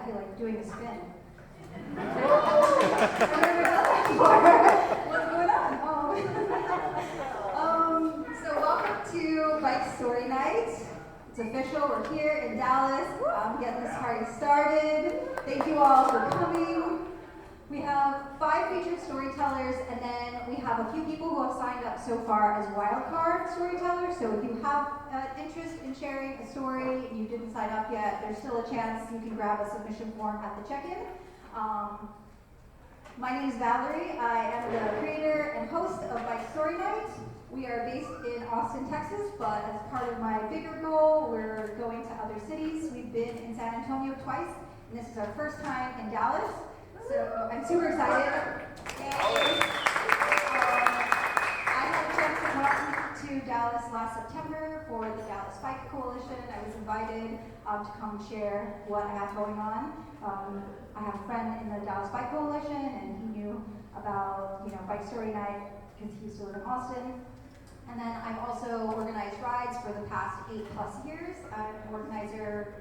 feel like doing a spin. I've never done that before. What's going on? So welcome to Bike Story Night. It's official, we're here in Dallas, getting this party started. Thank you all for coming. We have 5 featured storytellers, and then we have a few people who have signed up so far as wildcard storytellers. So if you have interest in sharing a story and you didn't sign up yet, there's still a chance you can grab a submission form at the check-in. My name is Valerie. I am the creator and host of Bike Story Night. We are based in Austin, Texas, but as part of my bigger goal, we're going to other cities. We've been in San Antonio twice, and this is our first time in Dallas. So I'm super excited. I had a chance to come to Dallas last September for the Dallas Bike Coalition. I was invited to come share what I have going on. I have a friend in the Dallas Bike Coalition, and he knew about Bike Story Night because he used to live in Austin. And then I've also organized rides for the past 8+ years. I'm an organizer,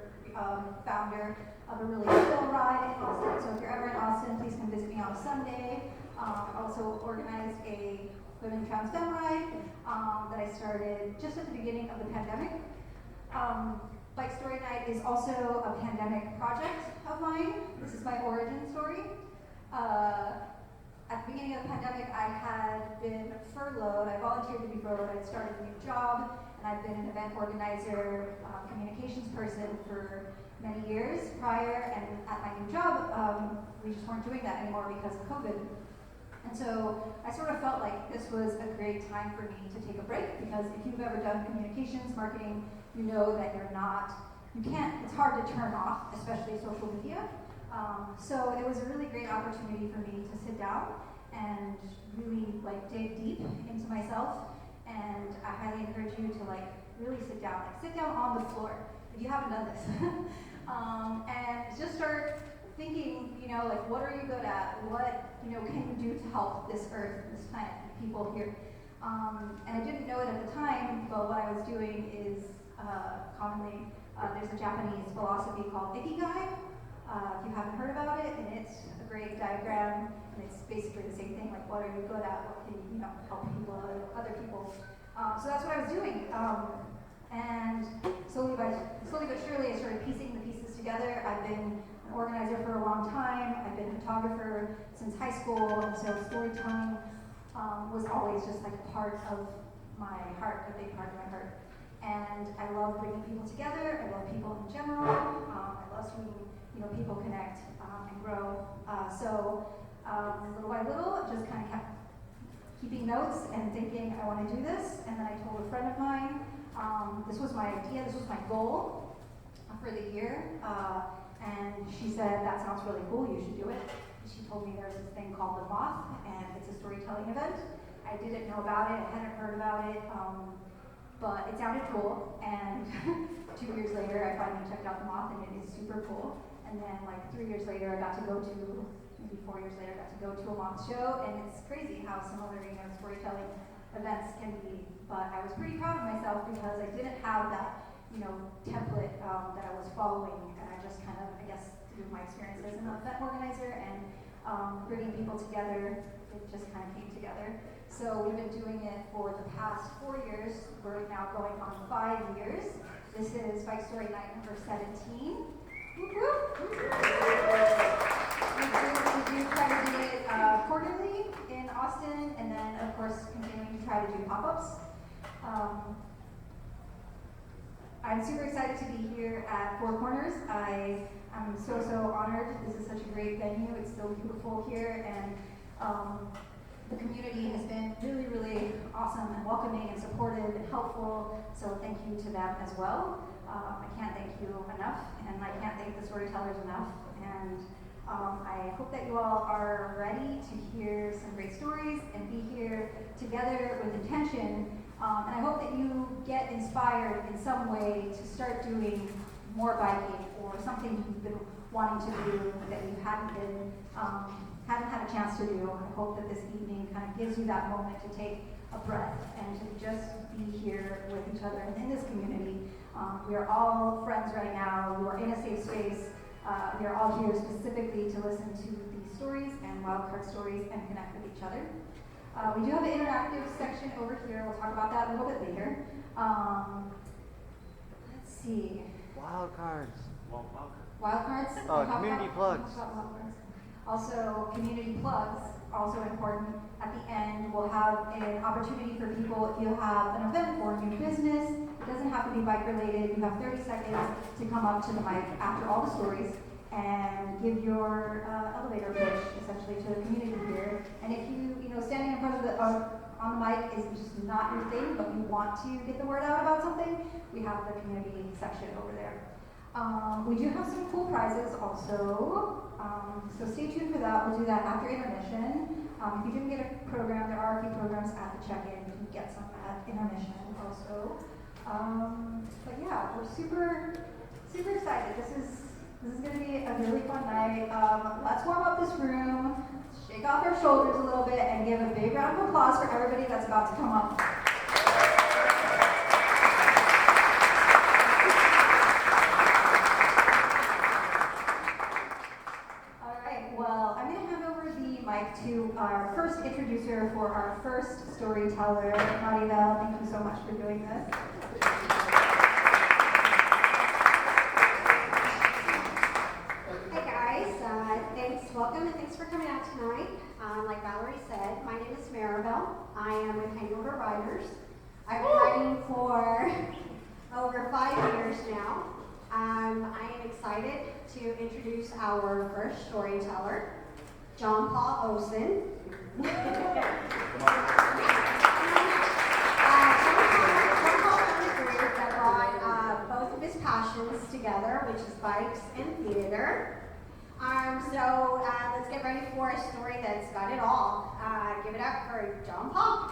founder of a really chill ride in Austin. So if you're ever in Austin, please come visit me on a Sunday. I also organized a women trans femme ride that I started just at the beginning of the pandemic. Bike Story Night is also a pandemic project of mine. This is my origin story. At the beginning of the pandemic, I had been furloughed. I volunteered to be furloughed. I'd started a new job, and I've been an event organizer, communications person for many years prior. And at my new job, we just weren't doing that anymore because of COVID. And so I sort of felt like this was a great time for me to take a break, because if you've ever done communications, marketing, you know that it's hard to turn off, especially social media. So it was a really great opportunity for me to sit down and really dig deep into myself. And I highly encourage you to really sit down on the floor if you haven't done this, and just start thinking, what are you good at? What can you do to help this earth, this planet, people here? And I didn't know it at the time, but what I was doing is commonly there's a Japanese philosophy called Ikigai. If you haven't heard about it, and it's a great diagram, and it's basically the same thing, what are you good at, what can you help people, other people. So that's what I was doing, and slowly but surely I started piecing the pieces together. I've been an organizer for a long time. I've been a photographer since high school, and so storytelling was always just a part of my heart, a big part of my heart. And I love bringing people together. I love people in general. I love seeing people connect and grow. So little by little, just kind of kept keeping notes and thinking, I want to do this. And then I told a friend of mine, this was my idea, this was my goal for the year. And she said, that sounds really cool, you should do it. She told me there's this thing called The Moth, and it's a storytelling event. I didn't know about it, I hadn't heard about it, but it sounded cool. And 2 years later, I finally checked out The Moth, and it is super cool. And then 3 years later, maybe 4 years later, I got to go to a Moth show, and it's crazy how similar storytelling events can be. But I was pretty proud of myself because I didn't have that template that I was following, and I just kind of, through my experience as an event organizer and bringing people together, it just kind of came together. So we've been doing it for the past 4 years. We're now going on 5 years. This is Bike Story Night number 17. We do try to do it quarterly in Austin, and then of course continuing to try to do pop-ups. I'm super excited to be here at Four Corners. I'm so honored. This is such a great venue. It's so beautiful here, and the community has been really awesome and welcoming and supportive and helpful. So thank you to them as well. I can't thank you enough, and I can't thank the storytellers enough. And I hope that you all are ready to hear some great stories and be here together with intention. And I hope that you get inspired in some way to start doing more biking, or something you've been wanting to do that you hadn't had a chance to do. I hope that this evening kind of gives you that moment to take a breath and to just be here with each other and in this community. We are all friends right now. We are in a safe space. We are all here specifically to listen to these stories and wildcard stories and connect with each other. We do have an interactive section over here. We'll talk about that a little bit later. Let's see. Wildcards. Wildcards? Community plugs. Also, community plugs, also important. At the end, we'll have an opportunity for people, if you have an event or a new business, it doesn't have to be bike related, you have 30 seconds to come up to the mic after all the stories and give your elevator pitch, essentially, to the community here. And if you standing in front of on the mic is just not your thing, but you want to get the word out about something, we have the community section over there. We do have some cool prizes also, so stay tuned for that. We'll do that after intermission. If you didn't get a program, there are a few programs at the check-in. You can get some at intermission also. But yeah, we're super excited. This is going to be a really fun night. Let's warm up this room, shake off our shoulders a little bit, and give a big round of applause for everybody that's about to come up. To our first introducer for our first storyteller, Maribel. Thank you so much for doing this. Hey guys, thanks, welcome, and thanks for coming out tonight. Like Valerie said, my name is Maribel. I am with Hangover Riders. I've been riding for over 5 years now. I am excited to introduce our first storyteller, John Paul Olsen. John Paul is a group that brought both of his passions together, which is bikes and theater. So let's get ready for a story that's got it all. Give it up for John Paul.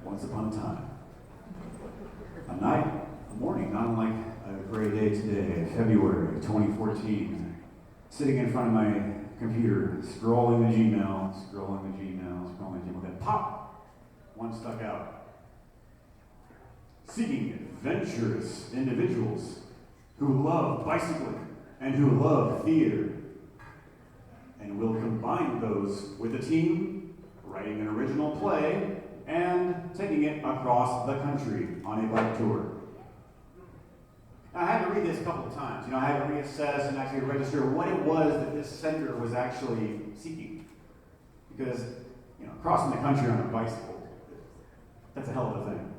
Once upon a time, a night, a morning, not unlike a gray day today, February 2014, sitting in front of my computer, scrolling the Gmail, then pop, one stuck out. Seeking adventurous individuals who love bicycling and who love theater, and will combine those with a team, writing an original play, and taking it across the country on a bike tour. Now, I had to read this a couple of times. I had to reassess and actually register what it was that this sender was actually seeking. Because, crossing the country on a bicycle, that's a hell of a thing.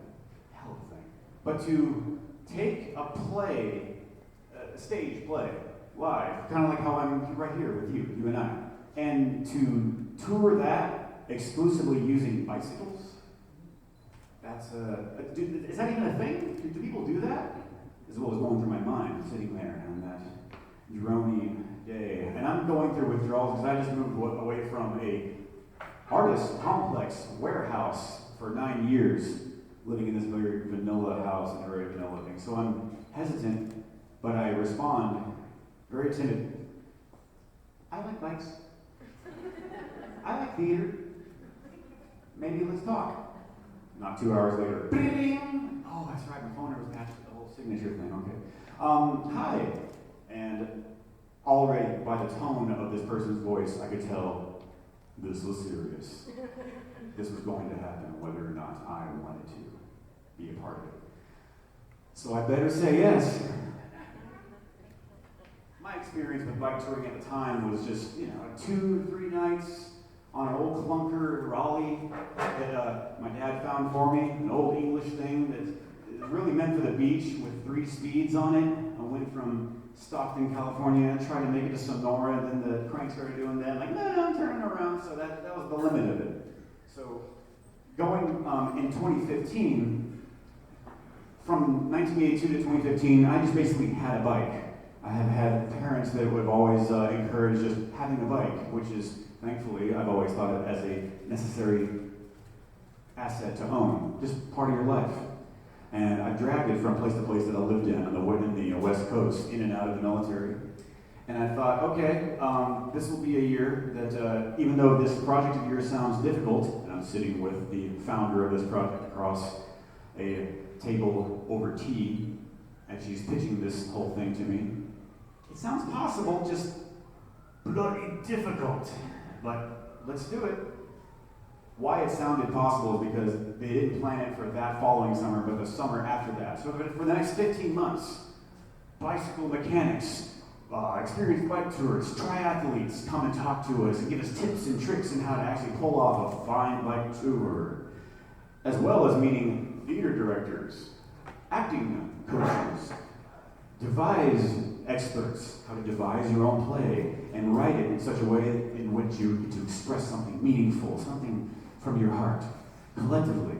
But to take a play, a stage play, live, kind of like how I'm right here with you and I, and to tour that exclusively using bicycles, is that even a thing? Do people do that? Is what was going through my mind, sitting there on that drony day. And I'm going through withdrawals because I just moved away from a artist complex warehouse for 9 years, living in this very vanilla house and a very vanilla thing. So I'm hesitant, but I respond very timid. I like bikes. I like theater. Maybe let's talk. Not 2 hours later, bing! Oh, that's right, my phone number was attached to the whole signature thing, okay. Hi. And already by the tone of this person's voice, I could tell this was serious. This was going to happen whether or not I wanted to be a part of it. So I better say yes. My experience with bike touring at the time was just, 2-3 nights on an old clunker Raleigh that my dad found for me, an old English thing that is really meant for the beach with 3 speeds on it. I went from Stockton, California, tried to make it to Sonora, and then the crank started doing that. I'm turning around, so that was the limit of it. So going in 2015, from 1982 to 2015, I just basically had a bike. I have had parents that would always encourage just having a bike, which is, thankfully, I've always thought of as a necessary asset to own, just part of your life. And I dragged it from place to place that I lived in the West Coast, in and out of the military. And I thought, okay, this will be a year that, even though this project of yours sounds difficult, and I'm sitting with the founder of this project across a table over tea, and she's pitching this whole thing to me. It sounds possible, just bloody difficult. But let's do it. Why it sounded possible is because they didn't plan it for that following summer, but the summer after that. So for the next 15 months, bicycle mechanics, experienced bike tourists, triathletes come and talk to us and give us tips and tricks on how to actually pull off a fine bike tour, as well as meeting theater directors, acting coaches, devise experts, how to devise your own play and write it in such a way in which you get to express something meaningful, something from your heart, collectively.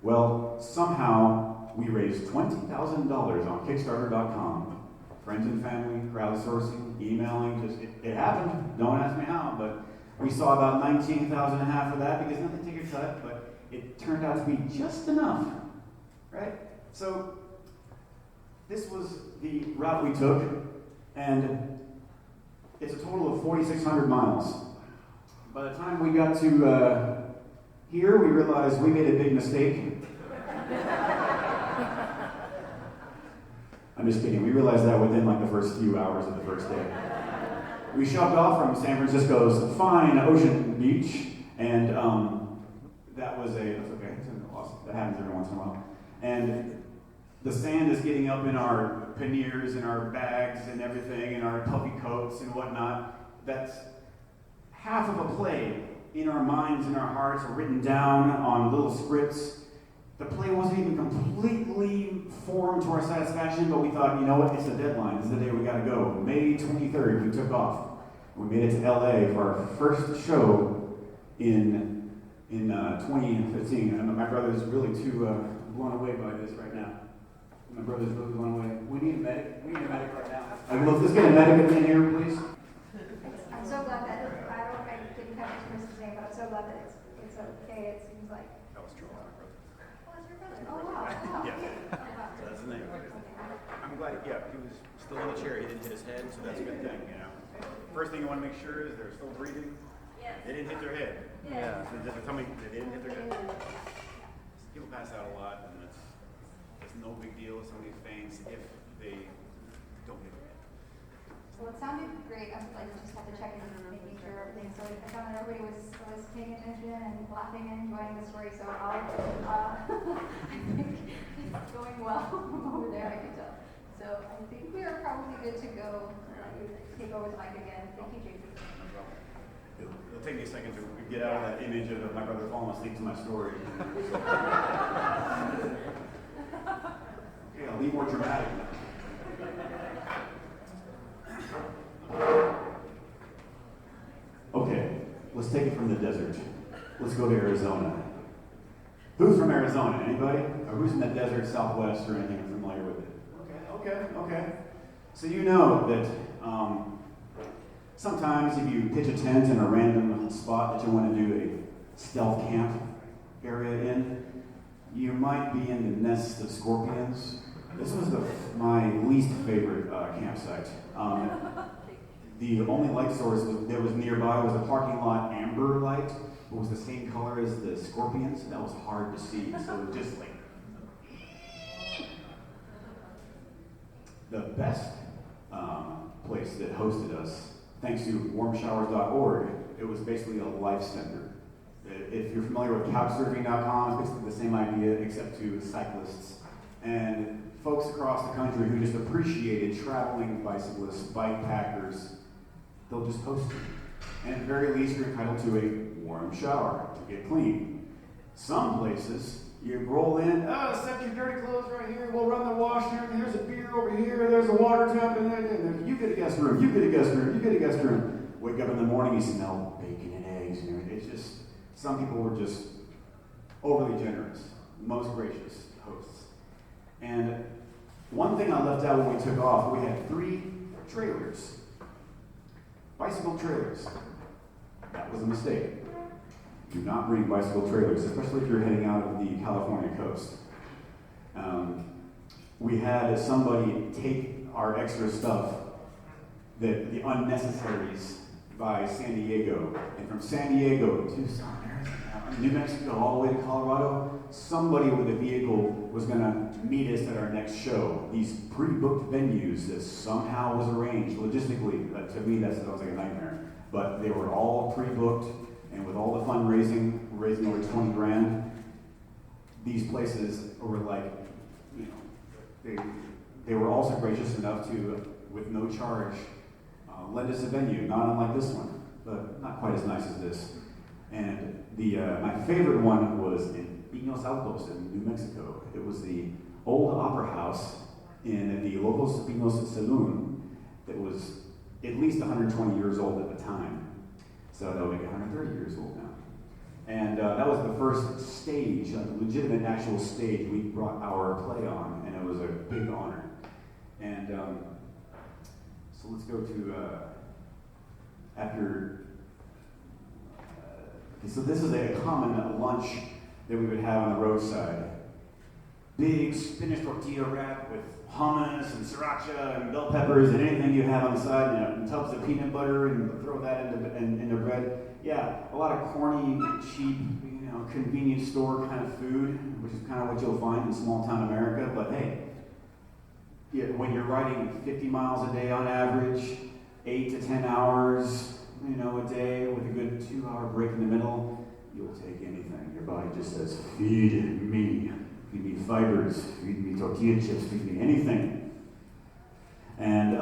Well, somehow we raised $20,000 on Kickstarter.com. Friends and family, crowdsourcing, emailing, it happened. Don't ask me how, but we saw about 19,000 and a half of that because nothing to get cut, but it turned out to be just enough, right? So this was the route we took, and it's a total of 4,600 miles. By the time we got to here, we realized we made a big mistake. I'm just kidding. We realized that within like the first few hours of the first day. We shoved off from San Francisco's fine ocean beach, and that's okay. That happens every once in a while. And the sand is getting up in our panniers and our bags and everything, and our puffy coats and whatnot. That's half of a play in our minds and our hearts, written down on little scripts. The play wasn't even completely formed to our satisfaction, but we thought, you know what, it's a deadline. This is the day we gotta go. May 23rd, we took off. We made it to LA for our first show in 2015. And my brother's really too blown away by this right now. My brother's really blown away. We need a medic. We need a medic right now. Let's get a medic in here, please. I'm so glad that I didn't have this person's name, but I'm so glad that it's okay. It seems like. That was Charles, my brother. Oh, that's your brother. Oh, wow. Wow. Yeah. Okay. So that's the name. I'm glad, he was still in the chair. He didn't hit his head, so that's a good thing, you know. First thing you want to make sure is they're still breathing. Yes. They didn't hit their head. Yeah. So just tell me they didn't hit their head. People pass out a lot, and it's no big deal if somebody faints if they don't hit their head. Well, it sounded great. I just had to check in and making sure everything. So I found that everybody was paying attention and laughing and enjoying the story. So I think it's going well over there. I can tell. So I think we are probably good to go. Take over the mic again. Thank you, JP. It'll take me a second to get out of that image of my brother falling asleep to my story. Okay, I'll be more dramatic now. Okay, let's take it from the desert. Let's go to Arizona. Who's from Arizona? Anybody? Or who's in the desert Southwest or anything familiar with it? Okay. So you know that sometimes if you pitch a tent in a random spot that you want to do a stealth camp area in, you might be in the nest of scorpions. This was my least favorite campsite. The only light source that was nearby was a parking lot amber light. It was the same color as the scorpions. That was hard to see. So it just like the best place that hosted us, thanks to warmshowers.org, it was basically a life center. If you're familiar with couchsurfing.com, it's basically the same idea except to cyclists and folks across the country who just appreciated traveling bicyclists, bike packers. They'll just host you. And at the very least, you're entitled to a warm shower to get clean. Some places, you roll in, set your dirty clothes right here, we'll run the wash here, and there's a beer over here, there's a water tub, and you get a guest room, you get a guest room, you get a guest room. Wake up in the morning, you smell bacon and eggs, and everything. It's just, some people were just overly generous, most gracious hosts. And one thing I left out when we took off, we had 3 trailers. Bicycle trailers. That was a mistake. do not bring bicycle trailers, especially if you're heading out of the California coast. We had somebody take our extra stuff, the unnecessaries, by San Diego. And from San Diego to Tucson, Arizona, New Mexico, all the way to Colorado, somebody with a vehicle was going to meet us at our next show. These pre-booked venues that somehow was arranged logistically. To me, that sounds like a nightmare. But they were all pre-booked, and with all the fundraising, raising over 20 grand, these places were like, you know, they were also gracious enough to, with no charge, lend us a venue, not unlike this one, but not quite as nice as this. And my favorite one was in Pinos Altos in New Mexico. It was the old opera house in the Locos Pinos Saloon that was at least 120 years old at the time. So that would make it 130 years old now. And that was the first stage, a legitimate actual stage we brought our play on, and it was a big honor. And so let's go to so this is a common lunch that we would have on the roadside. Big spinach tortilla wrap with hummus and sriracha and bell peppers and anything you have on the side, and tubs of peanut butter, and throw that into bread. Yeah, a lot of corny, cheap, convenience store kind of food, which is kind of what you'll find in small town America. But hey, yeah, when you're riding 50 miles a day on average, 8 to 10 hours, a day with a good 2-hour break in the middle, you'll take anything. Your body just says, feed me fibers, feed me tortilla chips, feed me anything. And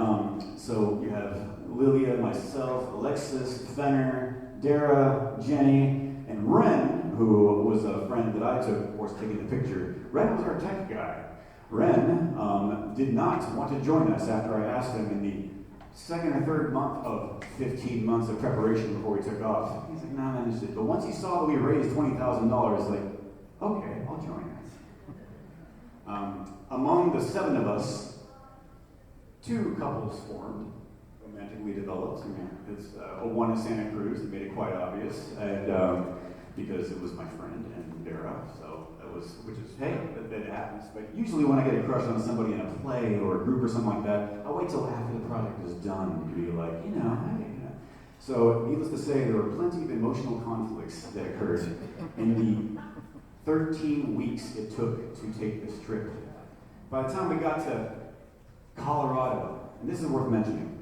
so you have Lilia, myself, Alexis, Fenner, Dara, Jenny, and Ren, who was a friend that I took, of course, taking the picture. Ren was our tech guy. Ren did not want to join us after I asked him in the second or third month of 15 months of preparation before we took off. He's like, nah, I'm not interested. But once he saw that we raised $20,000, he's like, okay, I'll join us. Among the 7 of us, 2 couples formed, romantically developed. It's one in Santa Cruz that made it quite obvious, and because it was my friend and Dara, so that was, which is, hey, that happens. But usually when I get a crush on somebody in a play or a group or something like that, I'll wait till after the project is done to be like, hey. So needless to say, there were plenty of emotional conflicts that occurred in the 13 weeks it took to take this trip. By the time we got to Colorado, and this is worth mentioning,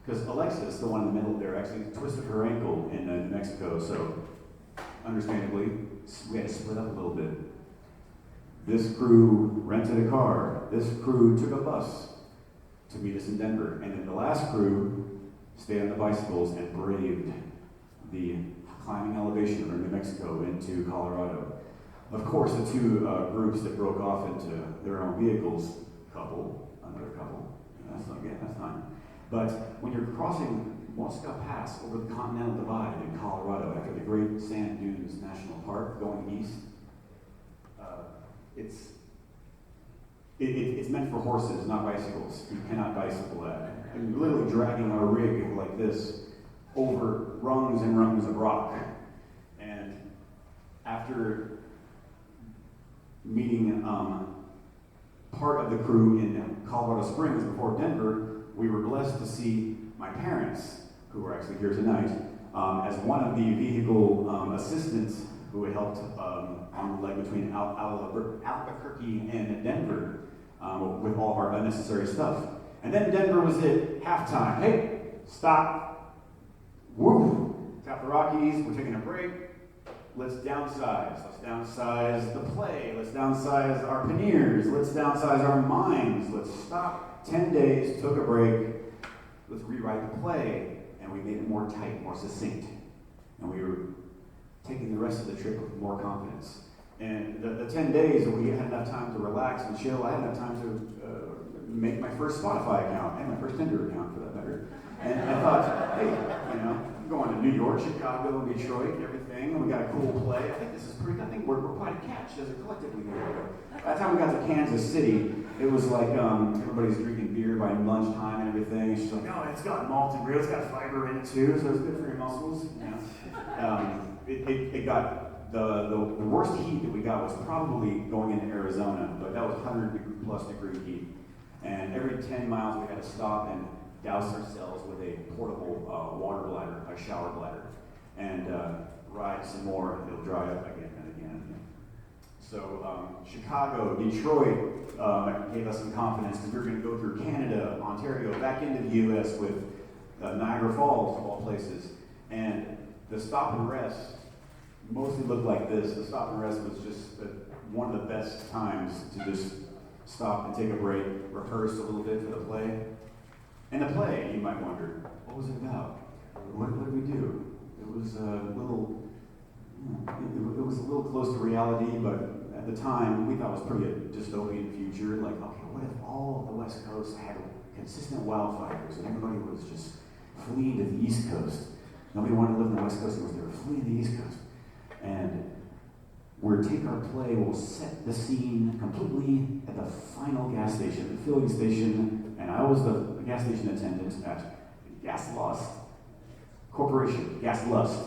because Alexis, the one in the middle there, actually twisted her ankle in New Mexico, so understandably, we had to split up a little bit. This crew rented a car. This crew took a bus to meet us in Denver. And then the last crew stayed on the bicycles and braved the climbing elevation of New Mexico into Colorado. Of course, the 2 groups that broke off into their own vehicles, another couple, that's fine. But when you're crossing Mosca Pass over the Continental Divide in Colorado after the Great Sand Dunes National Park going east, it's meant for horses, not bicycles. You cannot bicycle that. I'm literally dragging our rig like this over rungs and rungs of rock. And after meeting part of the crew in Colorado Springs before Denver, we were blessed to see my parents, who are actually here tonight, as one of the vehicle assistants who had helped on the leg between Albuquerque and Denver with all of our unnecessary stuff. And then Denver was it, halftime. Hey, stop. Woof. Tap the Rockies, we're taking a break. Let's downsize. Let's downsize the play. Let's downsize our panniers. Let's downsize our minds. Let's stop. 10 days, took a break. Let's rewrite the play. And we made it more tight, more succinct. And we were taking the rest of the trip with more confidence. And the 10 days, we had enough time to relax and chill. I had enough time to make my first Spotify account and my first Tinder account, for that matter. And I thought, hey, I'm going to New York, Chicago, Detroit, everything. And we got a cool play. I think this is pretty. I think we're quite a catch as a collectively here. By the time we got to Kansas City, it was like everybody's drinking beer by lunchtime and everything. And she's like, oh, it's got malt and real, it's got fiber in it too, so it's good for your muscles. it got, the worst heat that we got was probably going into Arizona, but that was 100+ degree heat. And every 10 miles we had to stop and douse ourselves with a portable water bladder, a shower bladder, and ride some more. It'll dry up again and again. So Chicago, Detroit gave us some confidence because we were going to go through Canada, Ontario, back into the U.S. with Niagara Falls, of all places. And the stop and rest mostly looked like this. The stop and rest was just one of the best times to just stop and take a break, rehearse a little bit for the play. And the play, you might wonder, what was it about? What did we do? It was a little, it was a little close to reality, but at the time we thought it was pretty a dystopian future. Like, okay, what if all of the West Coast had consistent wildfires and everybody was just fleeing to the East Coast? Nobody wanted to live in the West Coast anymore. They were fleeing the East Coast. And we'll take our play, we'll set the scene completely at the final gas station, the filling station, and I was the gas station attendant at Gas Lust Corporation, Gas Lust,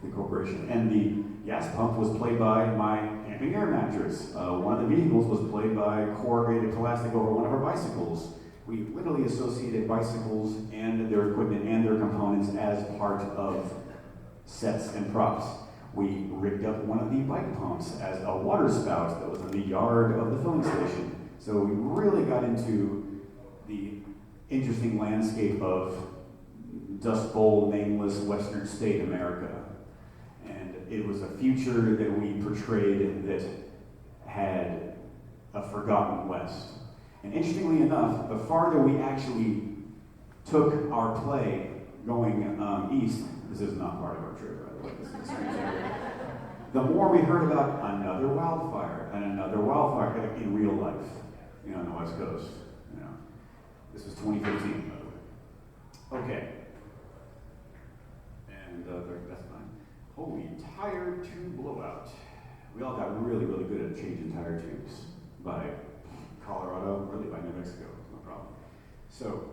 the corporation. And the gas pump was played by my camping air mattress. One of the vehicles was played by corrugated plastic over one of our bicycles. We literally associated bicycles and their equipment and their components as part of sets and props. We rigged up one of the bike pumps as a water spout that was in the yard of the filling station. So we really got into the interesting landscape of Dust Bowl, nameless Western state America. And it was a future that we portrayed that had a forgotten West. And interestingly enough, the farther we actually took our play going east, this is not part of our trip, by the way, this is the more we heard about another wildfire and another wildfire in real life, on the West Coast. This was 2015, by the way. Okay. And that's fine. Holy tire tube blowout. We all got really, really good at changing tire tubes by Colorado, really by New Mexico, no problem. So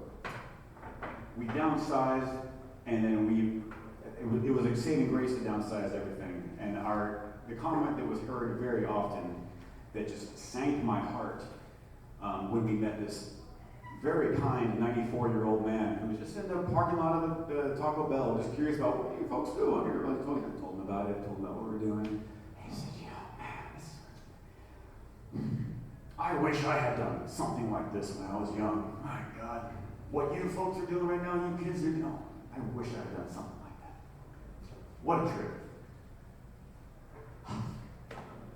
we downsized, and then it was a saving grace to downsize everything. And the comment that was heard very often that just sank my heart when we met this very kind 94-year-old man who was just in the parking lot of the Taco Bell, just curious about what you folks do on here. I told him about it, told him about what we're doing. He said, man, I wish I had done something like this when I was young. My God, what you folks are doing right now, you kids are doing, I wish I had done something like that. What a trip.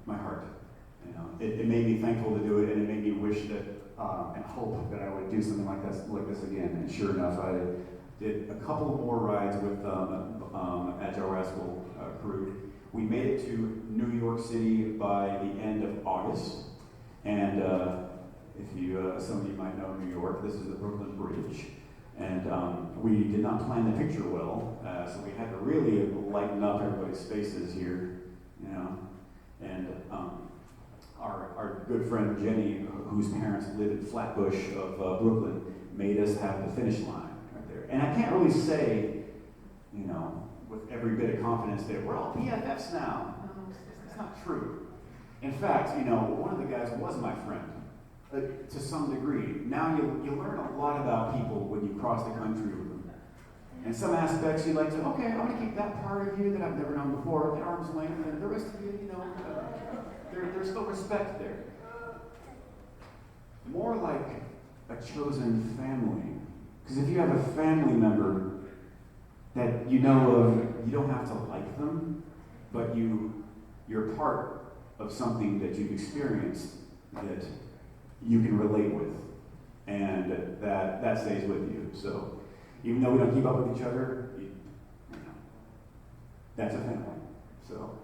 My heart, it made me thankful to do it, and it made me wish that and hope that I would do something like this again. And sure enough, I did a couple more rides with Agile Rascal crew. We made it to New York City by the end of August, and if you, some of you might know New York, this is the Brooklyn Bridge. And we did not plan the picture well, so we had to really lighten up everybody's faces here, And our good friend Jenny, whose parents live in Flatbush of Brooklyn, made us have the finish line right there. And I can't really say, with every bit of confidence that we're all BFFs now. No, it's not true. In fact, one of the guys was my friend. To some degree. Now you learn a lot about people when you cross the country with them. And some aspects you like to, okay, I'm going to keep that part of you that I've never known before at arm's length, and the rest of you, there's still respect there. More like a chosen family. Because if you have a family member that you know of, you don't have to like them, but you're part of something that you've experienced that you can relate with, and that stays with you. So even though we don't keep up with each other, that's a family. So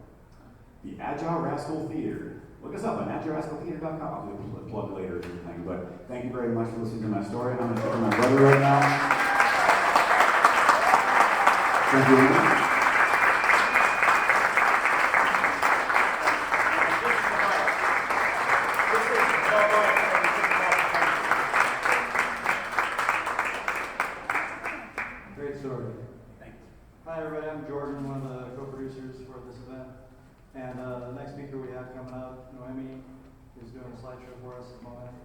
the Agile Rascal Theater. Look us up on agilesrascaltheater.com. I'll do a plug later or anything. But thank you very much for listening to my story. I'm going to take my brother right now. Thank you very much. Great story. Hi everybody, I'm Jordan, one of the co-producers for this a slideshow for us at the moment.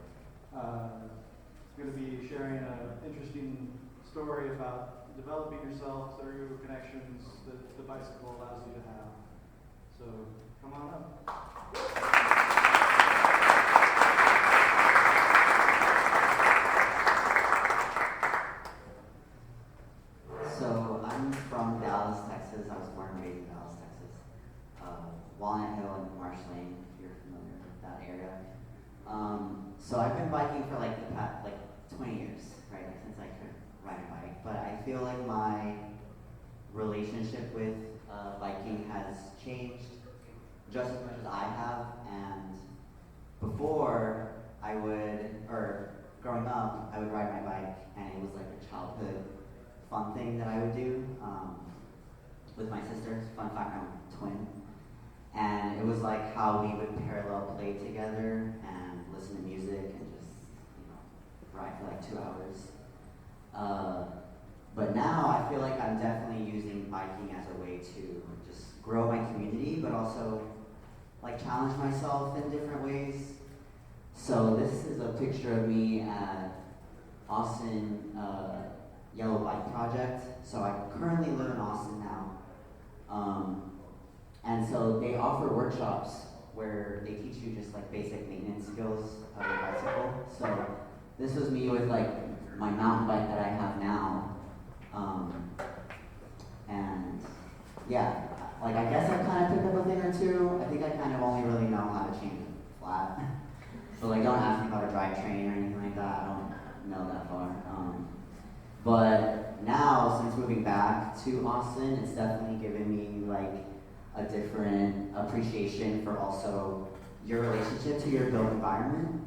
Going to be sharing an interesting story about developing yourself through connections that the bicycle allows you to have. So come on up. So I'm from Dallas, Texas. I was born and raised in Dallas, Texas. Walnut Hill and Marsh Lane, if you're familiar with that area. So I've been biking for like the past 20 years, right? Like since I could ride a bike. But I feel like my relationship with biking has changed just as much as I have. And before growing up, I would ride my bike, and it was like a childhood fun thing that I would do with my sisters. Fun fact, I'm a twin. And it was like how we would parallel play together and listen to music and just, ride for like 2 hours. But now I feel like I'm definitely using biking as a way to just grow my community, but also like challenge myself in different ways. So this is a picture of me at Austin Yellow Bike Project. So I currently live in Austin now. And so they offer workshops where they teach you just like basic maintenance skills of a bicycle. So this was me with like my mountain bike that I have now. And yeah, like I guess I kind of picked up a thing or two. I think I kind of only really know how to change it flat. So like don't ask me about a drivetrain or anything like that. I don't know that far. But now, since moving back to Austin, it's definitely given me like a different appreciation for also your relationship to your built environment.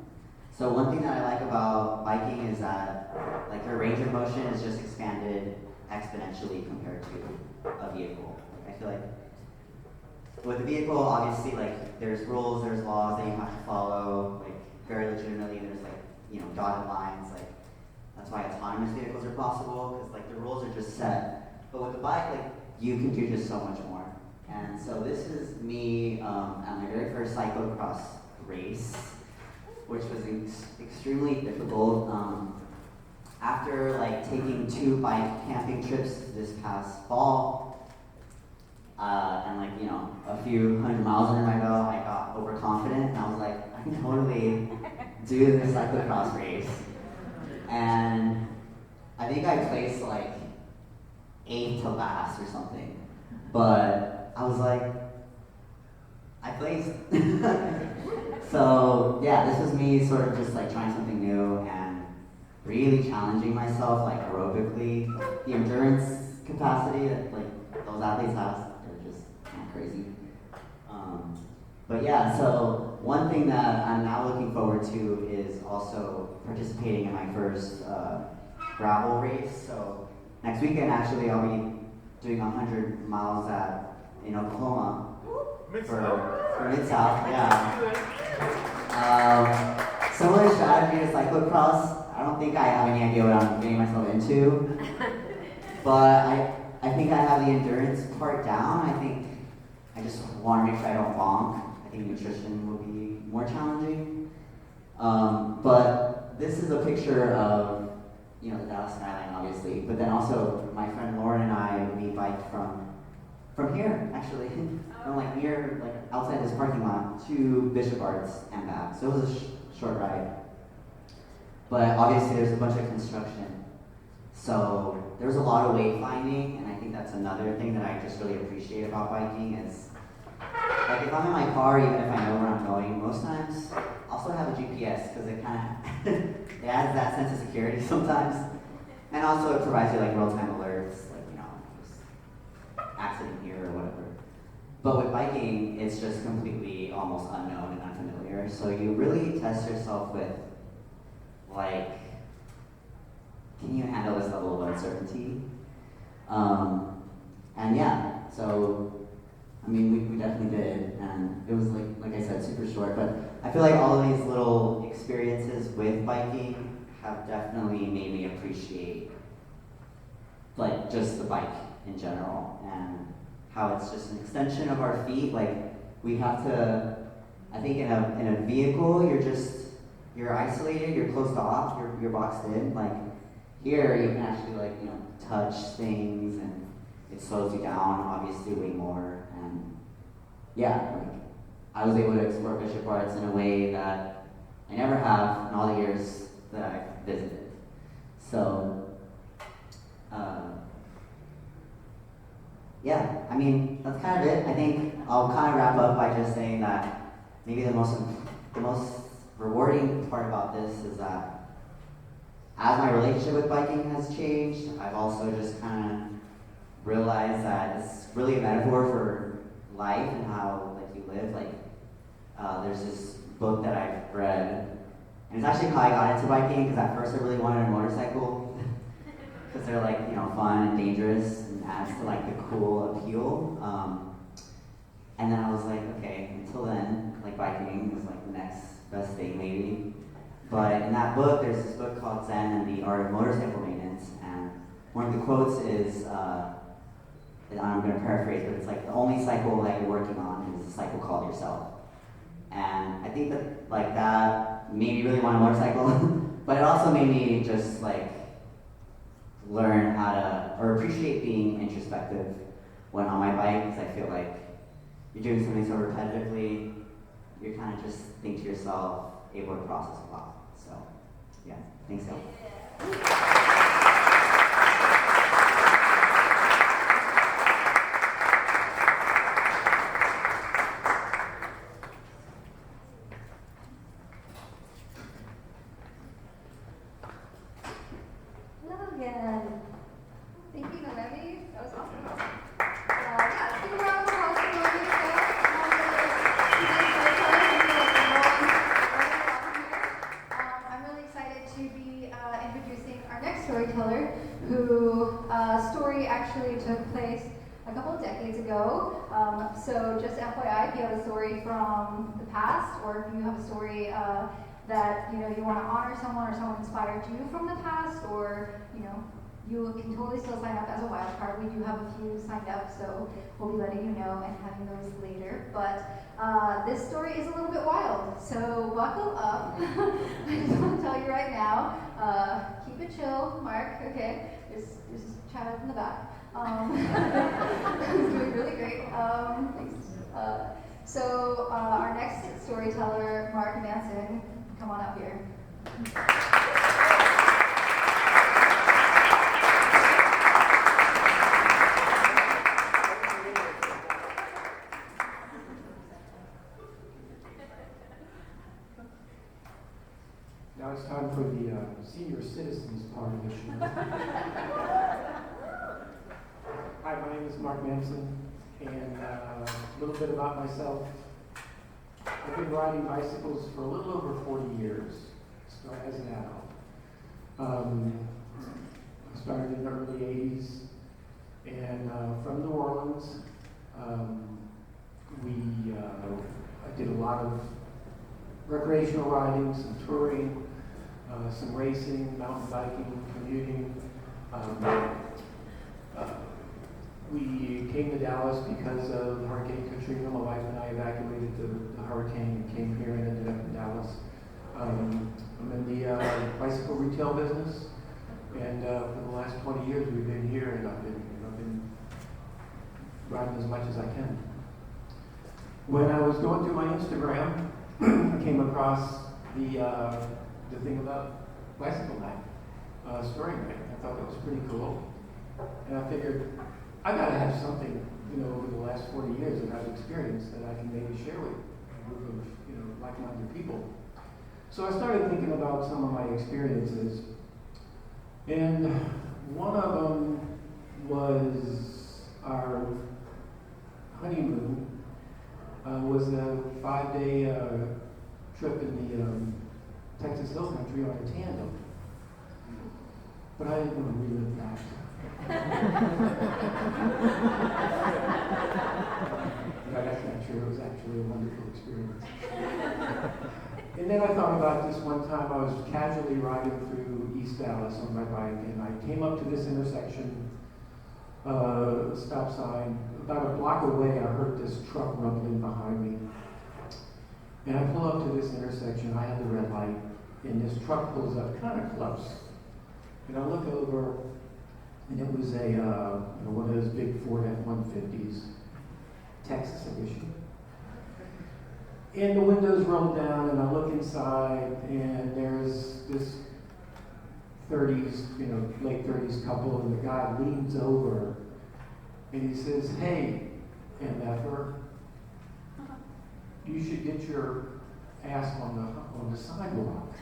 So one thing that I like about biking is that like your range of motion is just expanded exponentially compared to a vehicle. Like, I feel like with a vehicle, obviously like there's rules, there's laws that you have to follow, like very legitimately there's like, dotted lines, like that's why autonomous vehicles are possible, because like the rules are just set. But with a bike, like you can do just so much more. And so this is me at my very first cyclocross race, which was extremely difficult. After like taking 2 bike camping trips this past fall, and like a few hundred miles under my belt, I got overconfident, and I was like, I can totally do this cyclocross race. And I think I placed like 8th to last or something, but I was like, I placed. So yeah, this was me sort of just like trying something new and really challenging myself like aerobically. The endurance capacity that like those athletes have, they're just kind of crazy. But yeah, so one thing that I'm now looking forward to is also participating in my first gravel race. So next weekend actually I'll be doing 100 miles in Oklahoma for Mid-South, yeah. Similar strategy to cyclocross. I don't think I have any idea what I'm getting myself into, but I think I have the endurance part down. I think I just want to make sure I don't bonk. I think nutrition will be more challenging. But this is a picture of the Dallas skyline, obviously, but then also my friend Lauren and I, we biked from here, actually, from like near, like outside this parking lot to Bishop Arts and back. So it was a short ride. But obviously there's a bunch of construction. So there's a lot of wayfinding, and I think that's another thing that I just really appreciate about biking is, like if I'm in my car, even if I know where I'm going, most times I'll still have a GPS because it kind of, it adds that sense of security sometimes. And also it provides you like real-time alerts, like, just accident here or whatever. But with biking, it's just completely almost unknown and unfamiliar. So you really test yourself with, like, can you handle this level of uncertainty? And yeah, so, I mean, we definitely did, and it was like I said, super short, but I feel like all of these little experiences with biking have definitely made me appreciate, like, just the bike in general, and how it's just an extension of our feet. Like, we have to, I think in a vehicle, you're isolated, you're closed off, you're boxed in. Like here, you can actually like, you know, touch things, and it slows you down, obviously, way more. And yeah, like I was able to explore Bishop Arts in a way that I never have in all the years that I've visited. So, yeah, I mean, that's kind of it. I think I'll kind of wrap up by just saying that maybe the most rewarding part about this is that as my relationship with biking has changed, I've also just kind of realized that it's really a metaphor for life and how like you live. Like there's this book that I've read, and it's actually how I got into biking, because at first I really wanted a motorcycle because they're like, you know, fun and dangerous and adds to like the cool appeal. And then I was like, okay, until then, like biking is like the next best thing maybe. But in that book, there's this book called Zen and the Art of Motorcycle Maintenance, and one of the quotes is, and I'm going to paraphrase, but it's like, the only cycle that you're working on is a cycle called yourself. And I think that like that made me really want a motorcycle, but it also made me just like learn how to, or appreciate being introspective when on my bike, because I feel like you're doing something so repetitively, you kind of just think to yourself, able to process a lot. So, yeah, thanks, y'all. Hello again. Thank you, Nohemy. That was awesome. Yeah, let's give a round of applause for Nohemy again. I'm really excited to be introducing our next storyteller, who story actually took place a couple of decades ago. So just FYI, if you have a story from the past, or if you have a story that you want to honor someone, or someone inspired you from the past, or you can totally still sign up as a wild card. We do have a few signed up, so we'll be letting you know and having those later. But this story is a little bit wild, so buckle up. I just want to tell you right now, keep it chill, Mark. Okay, there's a child in the back. He's doing really great. Thanks. So our next storyteller, Mark Manson, come on up here. Now it's time for the senior citizens part of the show. Hi, my name is Mark Manson, and a little bit about myself. I've been riding bicycles for a little over 40 years, as an adult. I started in the early 80s, and from New Orleans, I did a lot of recreational riding, some touring, some racing, mountain biking, commuting. We came to Dallas because of Hurricane Katrina. My wife and I evacuated the hurricane and came here and ended up in Dallas. I'm in the bicycle retail business, and for the last 20 years we've been here, and I've been riding as much as I can. When I was going through my Instagram, I came across the thing about bicycle night, story night. I thought that was pretty cool, and I figured I gotta have something, over the last 40 years that I've experienced that I can maybe share with a group of, like-minded people. So I started thinking about some of my experiences, and one of them was our honeymoon. Was a 5-day trip in the Texas Hill Country on a tandem. But I didn't want to relive that. No, that's not true. It was actually a wonderful experience. And then I thought about this one time. I was casually riding through East Dallas on my bike, and I came up to this intersection, stop sign. About a block away, I heard this truck rumbling behind me. And I pull up to this intersection, I have the red light, and this truck pulls up kind of close. And I look over, and it was a one of those big Ford F-150s, Texas edition. And the windows roll down, and I look inside, and there's this 30s, late 30s couple, and the guy leans over, and he says, "Hey, MFer, you should get your ass on the sidewalk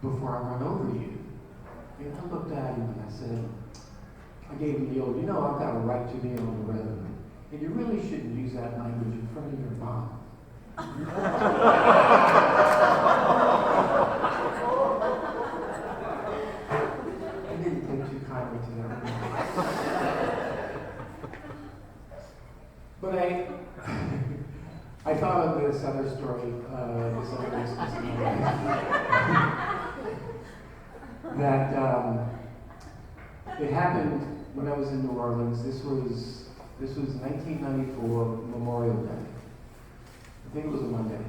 before I run over you." And I looked at him and I said, I gave him the old, I've got a right to be on the road. And you really shouldn't use that language in front of your mom. I didn't take too kindly to that. But I thought of this other story, this other instance that it happened when I was in New Orleans. This was 1994 Memorial Day. I think it was a Monday.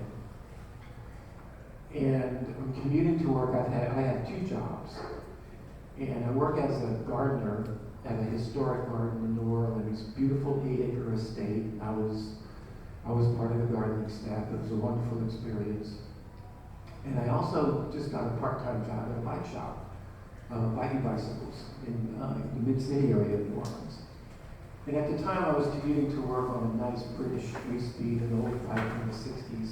And I'm commuting to work. I had 2 jobs. And I work as a gardener at a historic garden in New Orleans, beautiful 8-acre estate. I was part of the gardening staff. It was a wonderful experience. And I also just got a part-time job at a bike shop, biking bicycles in the mid-city area of New Orleans. And at the time, I was commuting to work on a nice British 3-speed, an old bike from the 60s.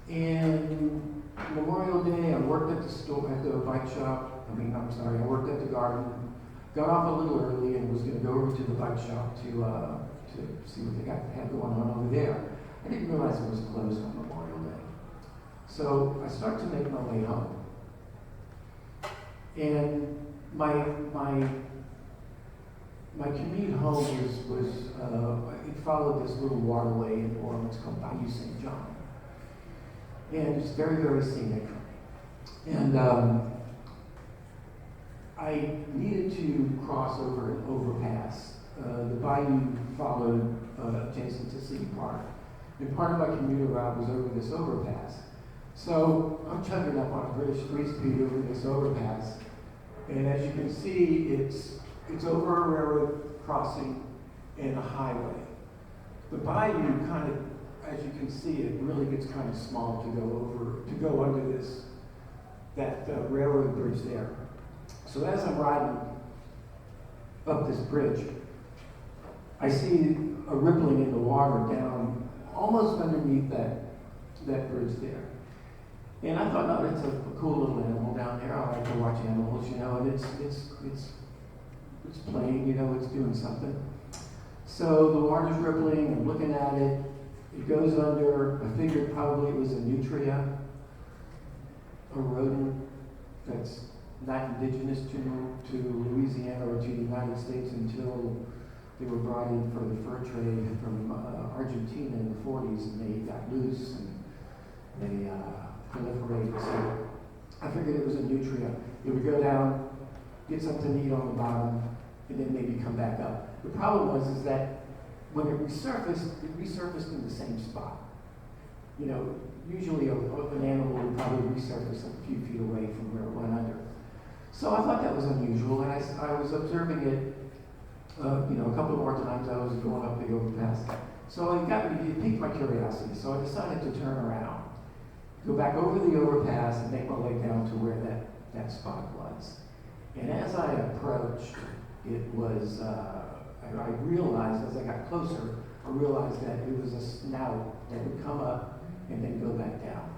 And Memorial Day, I worked at the store, at the bike shop. I worked at the garden. Got off a little early and was going to go over to the bike shop to see what they had going on over there. I didn't realize it was closed on Memorial Day. So I start to make my way home. And my commute home it followed this little waterway in New Orleans called Bayou St. John. And it's very, very scenic. And I needed to cross over an overpass. The bayou followed adjacent to City Park. And part of my commuter route was over this overpass. So I'm chugging up on a British 3-speed over this overpass. And as you can see, it's over a railroad crossing and a highway. The bayou kind of, as you can see, it really gets kind of small to go under that railroad bridge there. So as I'm riding up this bridge, I see a rippling in the water down almost underneath that bridge there. And I thought, no, it's a cool little animal down there. I like to watch animals, and it's playing, it's doing something. So the water's rippling, I'm looking at it. It goes under, I figured probably it was a nutria, a rodent that's not indigenous to Louisiana or to the United States until they were brought in for the fur trade from Argentina in the 40s, and they got loose and they proliferated. So I figured it was a nutria. It would go down, get something to eat on the bottom, and then maybe come back up. The problem was that when it resurfaced in the same spot. Usually an animal would probably resurface a few feet away from where it went under. So I thought that was unusual, and I was observing it, a couple more times. I was going up the overpass. So it piqued my curiosity. So I decided to turn around, go back over the overpass, and make my way down to where that spot was. And as I approached, it was, I realized as I got closer, I realized that it was a snout that would come up and then go back down.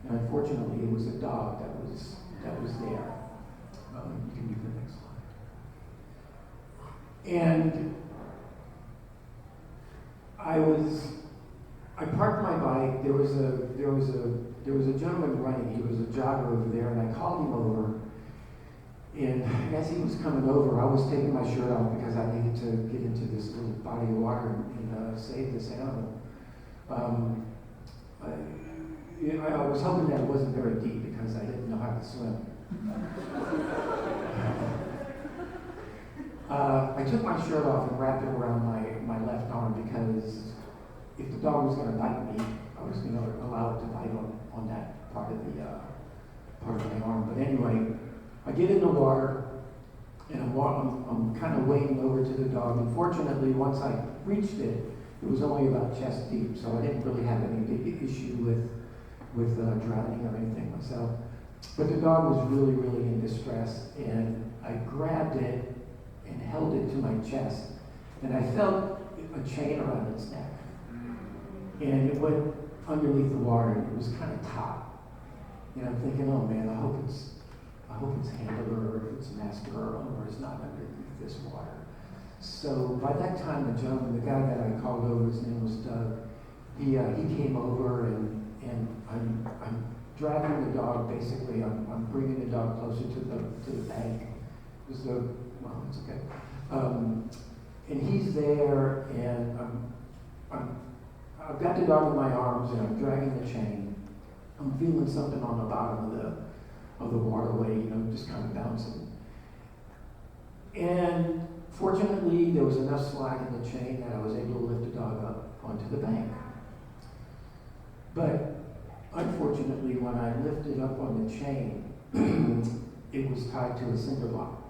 And unfortunately, it was a dog that was there. You can do the next slide. And I parked my bike. There was a gentleman running. He was a jogger over there, and I called him over. And as he was coming over, I was taking my shirt off because I needed to get into this little body of water and save this animal. I was hoping that it wasn't very deep because I didn't know how to swim. I took my shirt off and wrapped it around my left arm because if the dog was going to bite me, I was going to allow it to bite on that part of the part of my arm. But anyway, I get in the water, and I'm kind of wading over to the dog. Unfortunately, once I reached it, it was only about chest deep, so I didn't really have any big issue with drowning or anything myself. But the dog was really, really in distress, and I grabbed it and held it to my chest, and I felt a chain around its neck, and it went underneath the water, and it was kind of taut. And I'm thinking, oh man, I hope it's handler or if it's master or it's not underneath this water. So by that time, the guy that I called over, his name was Doug. He came over and I'm dragging the dog. Basically, I'm bringing the dog closer to the bank. It's okay. And he's there, and I've got the dog in my arms, and I'm dragging the chain. I'm feeling something on the bottom of the waterway, just kind of bouncing. And fortunately, there was enough slack in the chain that I was able to lift the dog up onto the bank. But unfortunately, when I lifted up on the chain, it was tied to a cinder block.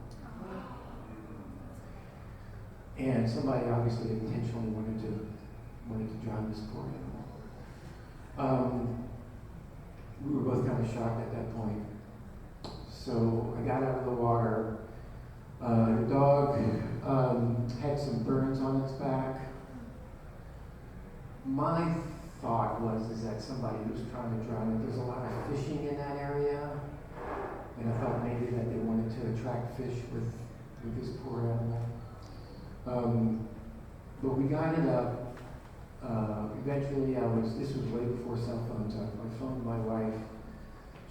And somebody obviously intentionally wanted to drown this poor animal. We were both kind of shocked at that point. So I got out of the water. The dog had some burns on its back. My thought was that somebody was trying to drown it. There's a lot of fishing in that area, and I thought maybe that they wanted to attract fish with this poor animal. But we got it up. Eventually, this was way before cell phones. I phoned my wife.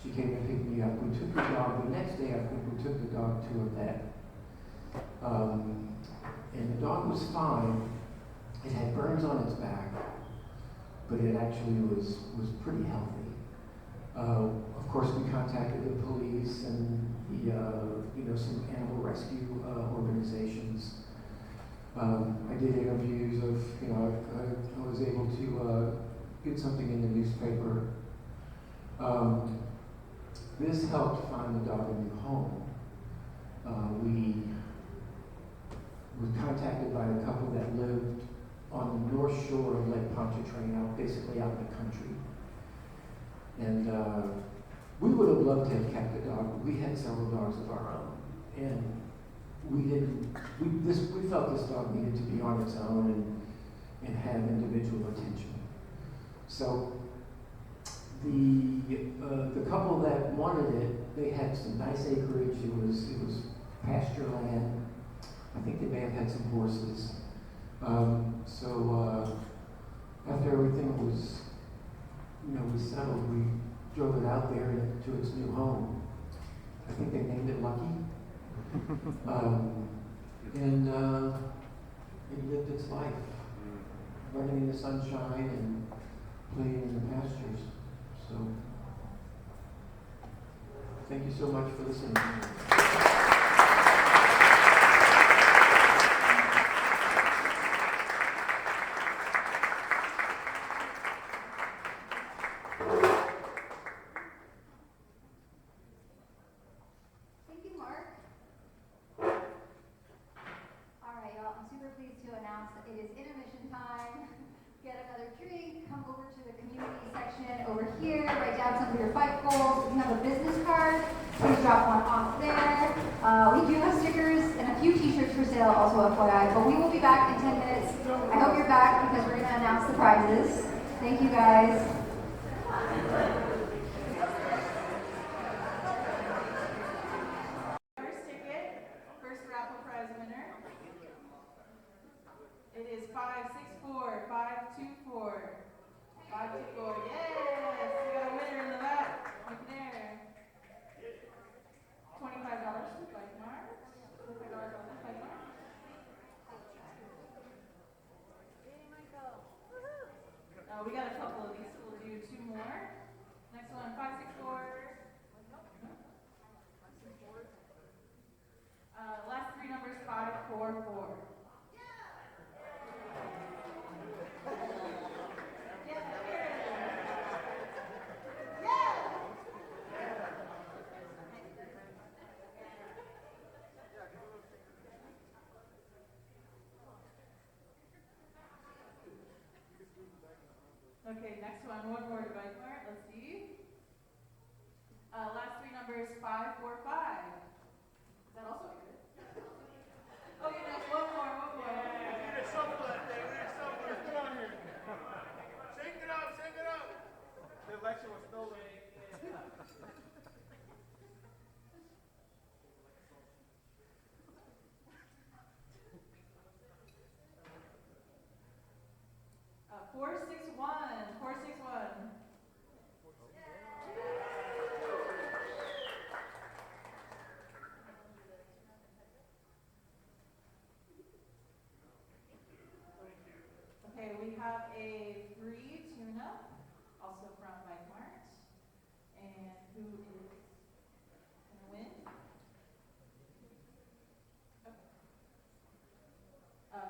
She came and picked me up. We took the dog. The next day, I think we took the dog to a vet. And the dog was fine. It had burns on its back, but it actually was pretty healthy. Of course, we contacted the police and some animal rescue organizations. I did interviews of, I was able to get something in the newspaper. This helped find the dog a new home. We were contacted by a couple that lived on the north shore of Lake Pontchartrain, basically out in the country. And we would have loved to have kept the dog. We had several dogs of our own, and we felt this dog needed to be on its own and have individual attention. So the couple that wanted it, they had some nice acreage. It was pasture land. I think they may have had some horses. So after everything was, we settled, we drove it out there to its new home. I think they named it Lucky. And it lived its life, running in the sunshine and playing in the pastures. So, thank you so much for listening. Thank you, Mark. All right, y'all, I'm super pleased to announce that it is intermission time. Get another drink, come over to the community section over here, write down some of your fight goals. If you have a business card, please drop one off there. We do have stickers and a few t-shirts for sale, also FYI, but we will be back in 10 minutes. I hope you're back because we're going to announce the prizes. Thank you, guys. First ticket, first raffle prize winner. It is 564 524. 524. Yes! We got a winner in the back. Right there. $25 for Bike Mark. $25 on Bike Mark. We got a couple of these, so we'll do two more. Next one, 564. Last three numbers, 544. Okay, next one more bike part. Let's see. Last three numbers 545. Is that also accurate? Okay, nice. One more. We need to shuffle that thing. We need to shuffle it. Get on here. Shake it up. The election was stolen. 461. Okay, we have a free tune-up, also from Bike Mart. And who is gonna win? Okay.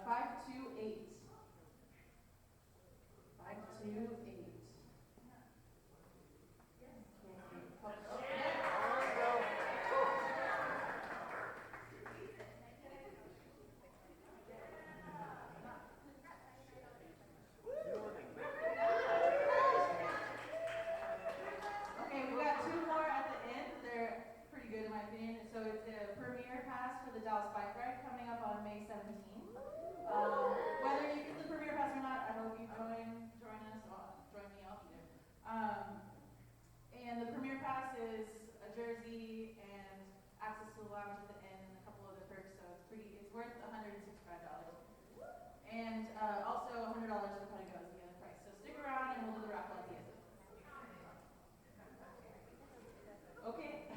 528. 528. Okay, we got two more at the end. They're pretty good in my opinion. So it's a premiere pass for the Dallas Bike Ride coming up on May 17th. Whether you get the premiere pass or not, I hope you join us, join me, I'll be there. And the premiere pass is a jersey and access to the lounge at the end and a couple other perks, so it's worth $165. And also $100 for Putty Go is the other price. So stick around and we'll do the raffle at the end. Okay.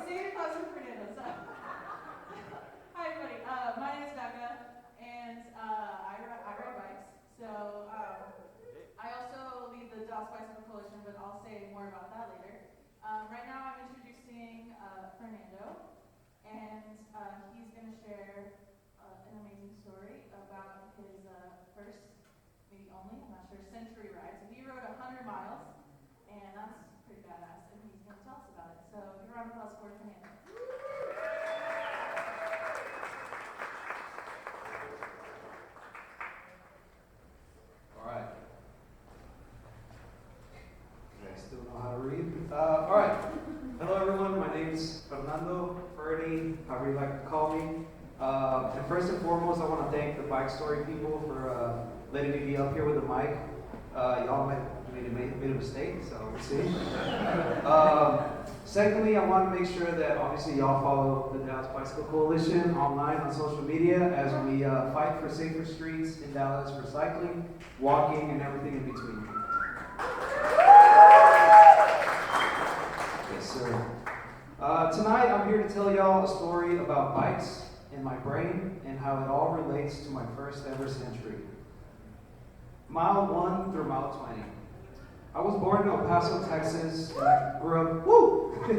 Say your thoughts for Fernando. So. Hi everybody. My name is Becca, and I ride bikes. So I also lead the Dallas Bicycle Coalition, but I'll say more about that later. Right now I'm introducing Fernando, and he's going to share an amazing story about his first, maybe only, I'm not sure, century ride. So he rode 100 miles, and that's pretty badass, and he's going to tell us about it. So give a round of applause for Fernando. All right. You guys still know how to read? All right. Hello, everyone. My name's Fernando, Ferdy, however you like to call me. And first and foremost, I want to thank the Bike Story people for letting me be up here with the mic. Y'all might have made a mistake, so we'll see. Secondly, I want to make sure that obviously y'all follow the Dallas Bicycle Coalition online on social media as we fight for safer streets in Dallas for cycling, walking, and everything in between. Yes, sir. Tonight, I'm here to tell y'all a story about bikes in my brain and how it all relates to my first ever century. Mile 1 through mile 20. I was born in El Paso, Texas, and I grew up, in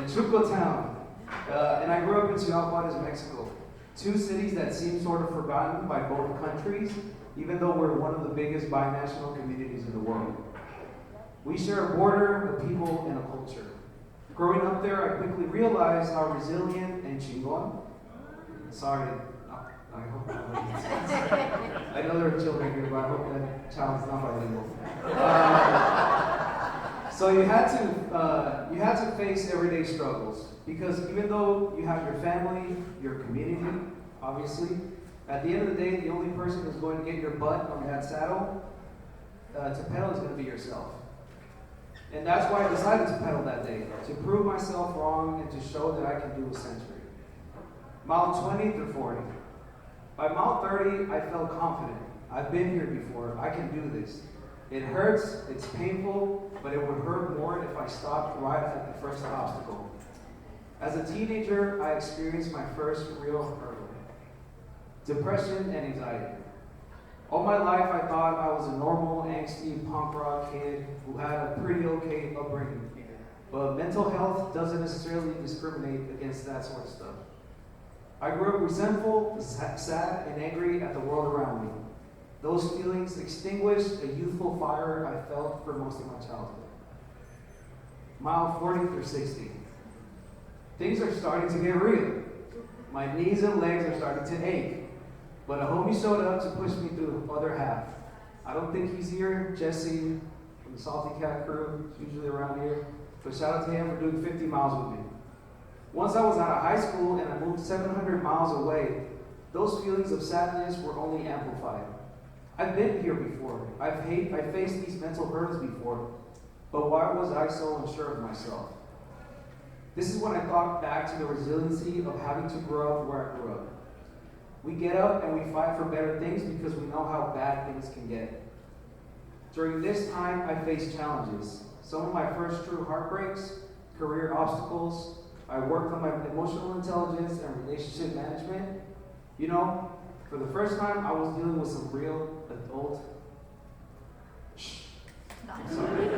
Chuco Town. And I grew up in Ciudad Juarez, Mexico. Two cities that seem sort of forgotten by both countries, even though we're one of the biggest binational communities in the world. We share a border, a people, and a culture. Growing up there, I quickly realized how resilient and chingon. Sorry, I hope I know there are children here, but I hope that child's not bilingual. So you had to face everyday struggles because even though you have your family, your community, obviously, at the end of the day, the only person who's going to get your butt on that saddle to pedal is going to be yourself. And that's why I decided to pedal that day, to prove myself wrong and to show that I can do a century. Mile 20 through 40. By mile 30, I felt confident. I've been here before. I can do this. It hurts, it's painful, but it would hurt more if I stopped right at the first obstacle. As a teenager, I experienced my first real hurdle. Depression and anxiety. All my life, I thought I was a normal, angsty, punk rock kid who had a pretty okay upbringing. But mental health doesn't necessarily discriminate against that sort of stuff. I grew up resentful, sad, and angry at the world around me. Those feelings extinguished a youthful fire I felt for most of my childhood. Mile 40 through 60. Things are starting to get real. My knees and legs are starting to ache. But a homie showed up to push me through the other half. I don't think he's here. Jesse from the Salty Cat crew, he's usually around here. So shout out to him for doing 50 miles with me. Once I was out of high school and I moved 700 miles away, those feelings of sadness were only amplified. I've been here before. I've faced these mental hurdles before. But why was I so unsure of myself? This is when I thought back to the resiliency of having to grow up where I grew up. We get up and we fight for better things because we know how bad things can get. During this time, I faced challenges. Some of my first true heartbreaks, career obstacles. I worked on my emotional intelligence and relationship management. You know, for the first time, I was dealing with some real adult. Sorry.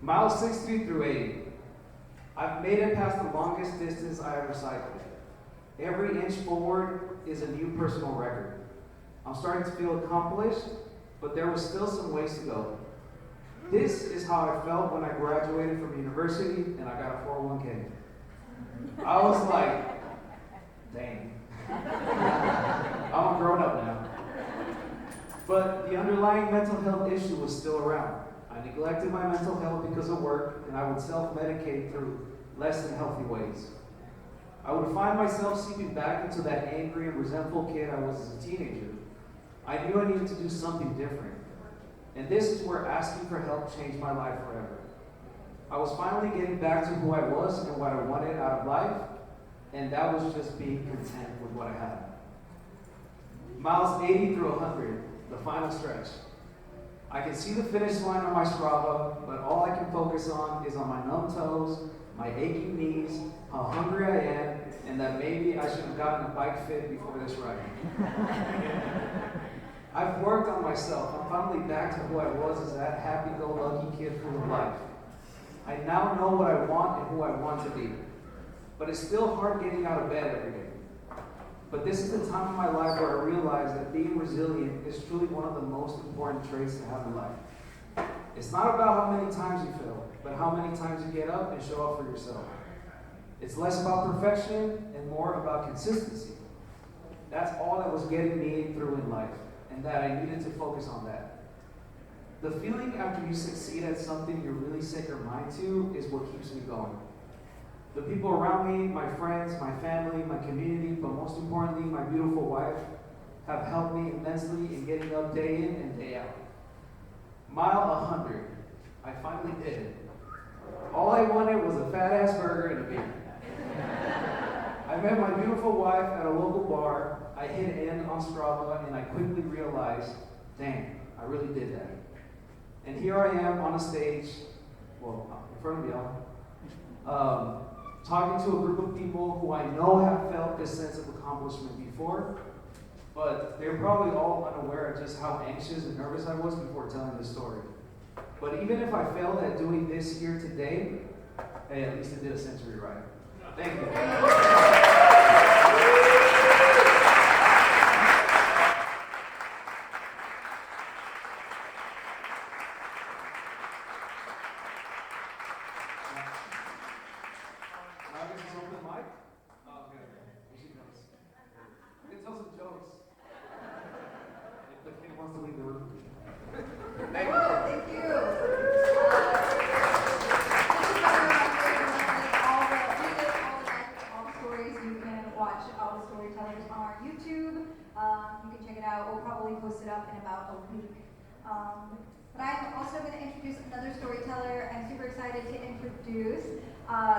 Miles 60 through 80. I've made it past the longest distance I ever cycled. Every inch forward is a new personal record. I'm starting to feel accomplished, but there was still some ways to go. This is how I felt when I graduated from university and I got a 401k. I was like, dang. I'm a grown up now. But the underlying mental health issue was still around. I neglected my mental health because of work, and I would self-medicate through less than healthy ways. I would find myself seeping back into that angry and resentful kid I was as a teenager. I knew I needed to do something different. And this is where asking for help changed my life forever. I was finally getting back to who I was and what I wanted out of life, and that was just being content with what I had. Miles 80 through 100, the final stretch. I can see the finish line on my Strava, but all I can focus on is on my numb toes, my aching knees, how hungry I am, and that maybe I should have gotten a bike fit before this ride. I've worked on myself. I'm finally back to who I was as that happy-go-lucky kid full of life. I now know what I want and who I want to be. But it's still hard getting out of bed every day. But this is the time in my life where I realize that being resilient is truly one of the most important traits to have in life. It's not about how many times you fail, but how many times you get up and show up for yourself. It's less about perfection and more about consistency. That's all that was getting me through in life, and that I needed to focus on that. The feeling after you succeed at something you really set your mind to is what keeps me going. The people around me, my friends, my family, my community, but most importantly, my beautiful wife, have helped me immensely in getting up day in and day out. Mile 100, I finally did it. All I wanted was a fat-ass burger and a beer. I met my beautiful wife at a local bar. I hit end on Strava, and I quickly realized, dang, I really did that. And here I am on a stage, well, in front of y'all, talking to a group of people who I know have felt this sense of accomplishment before, but they're probably all unaware of just how anxious and nervous I was before telling this story. But even if I failed at doing this here today, hey, at least I did a century ride. Thank you. Post it up in about a week. But I'm also going to introduce another storyteller I'm super excited to introduce.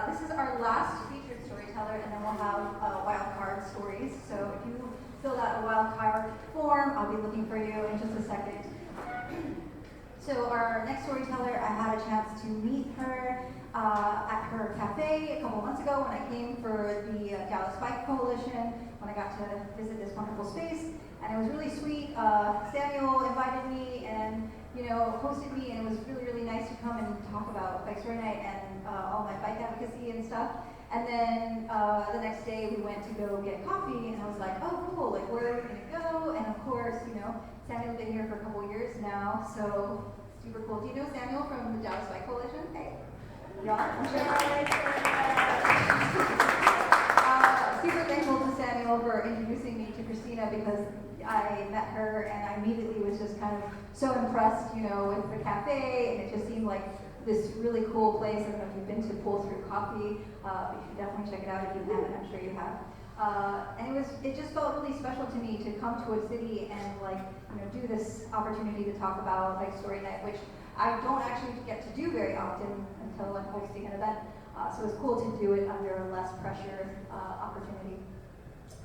This is our last featured storyteller, and then we'll have wild card stories. So if you fill out a wild card form, I'll be looking for you in just a second. So our next storyteller, I had a chance to meet her at her cafe a couple months ago when I came for the Dallas Bike Coalition, when I got to visit this wonderful space. And it was really sweet. Samuel invited me and, hosted me, and it was really, really nice to come and talk about Bike Story Night and all my bike advocacy and stuff. And then the next day we went to go get coffee, and I was like, oh, cool, like, where are we gonna go? And of course, Samuel's been here for a couple years now, so super cool. Do you know Samuel from the Dallas Bike Coalition? Hey, y'all? to Christina because I met her and I immediately was just kind of so impressed, you know, with the cafe, and it just seemed like this really cool place. I don't know if you've been to Pull Through Coffee, but you should definitely check it out if you haven't. I'm sure you have. And it just felt really special to me to come to a city and like, you know, do this opportunity to talk about like story night, which I don't actually get to do very often until I'm hosting an event. So it's cool to do it under a less pressure opportunity.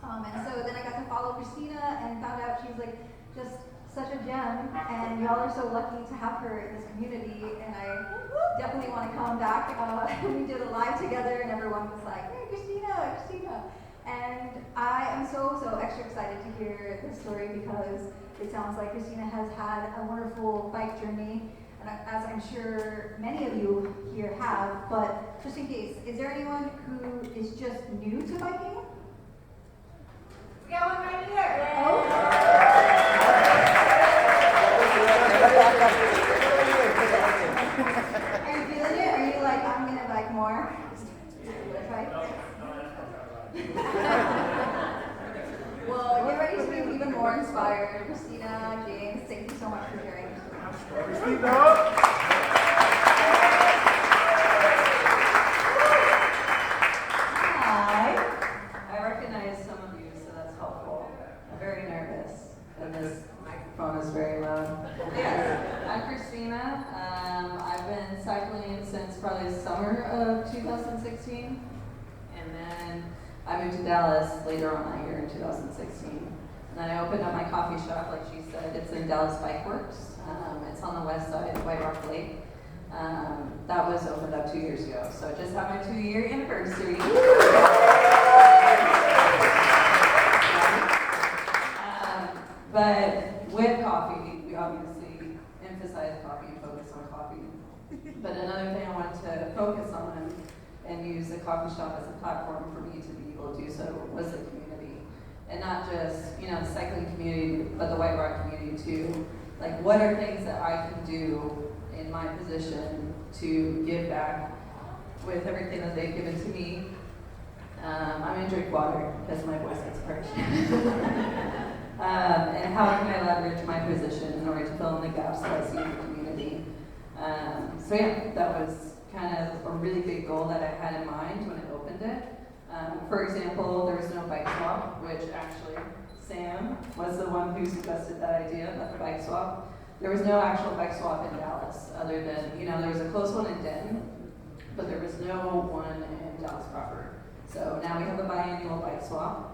And so then I got to follow Christina and found out she's like just such a gem, and y'all are so lucky to have her in this community, and I definitely want to come back. We did a live together and everyone was like, hey, Christina. And I am so extra excited to hear this story because it sounds like Christina has had a wonderful bike journey, and as I'm sure many of you here have, but just in case, is there anyone who is just new to biking? We got one right here. Oh. Are you feeling it? Are you like, I'm gonna bike more? Well, get ready to be even more inspired. Christina, James, thank you so much for sharing. Hi. I recognize some of you, so that's helpful. I'm very nervous, and this microphone is very loud. Yes, I'm Christina. I've been cycling since probably the summer of 2016, and then I moved to Dallas later on that year in 2016. And then I opened up my coffee shop, like she said. It's in Dallas Bike Works. It's on the west side of White Rock Lake. That was opened up 2 years ago, so I just had my 2-year anniversary. But with coffee, we obviously emphasize coffee and focus on coffee. But another thing I wanted to focus on and use the coffee shop as a platform for me to be able to do so was the community. And not just, you know, the cycling community, but the White Rock community too. Like, what are things that I can do in my position to give back with everything that they've given to me? I'm gonna drink water because my voice gets parched. And how can I leverage my position in order to fill in the gaps that I see in the community? So yeah, that was kind of a really big goal that I had in mind when I opened it. For example, there was no bike swap, which actually Sam was the one who suggested that idea of the bike swap. There was no actual bike swap in Dallas, other than, you know, there was a close one in Denton, but there was no one in Dallas proper. So now we have a biannual bike swap.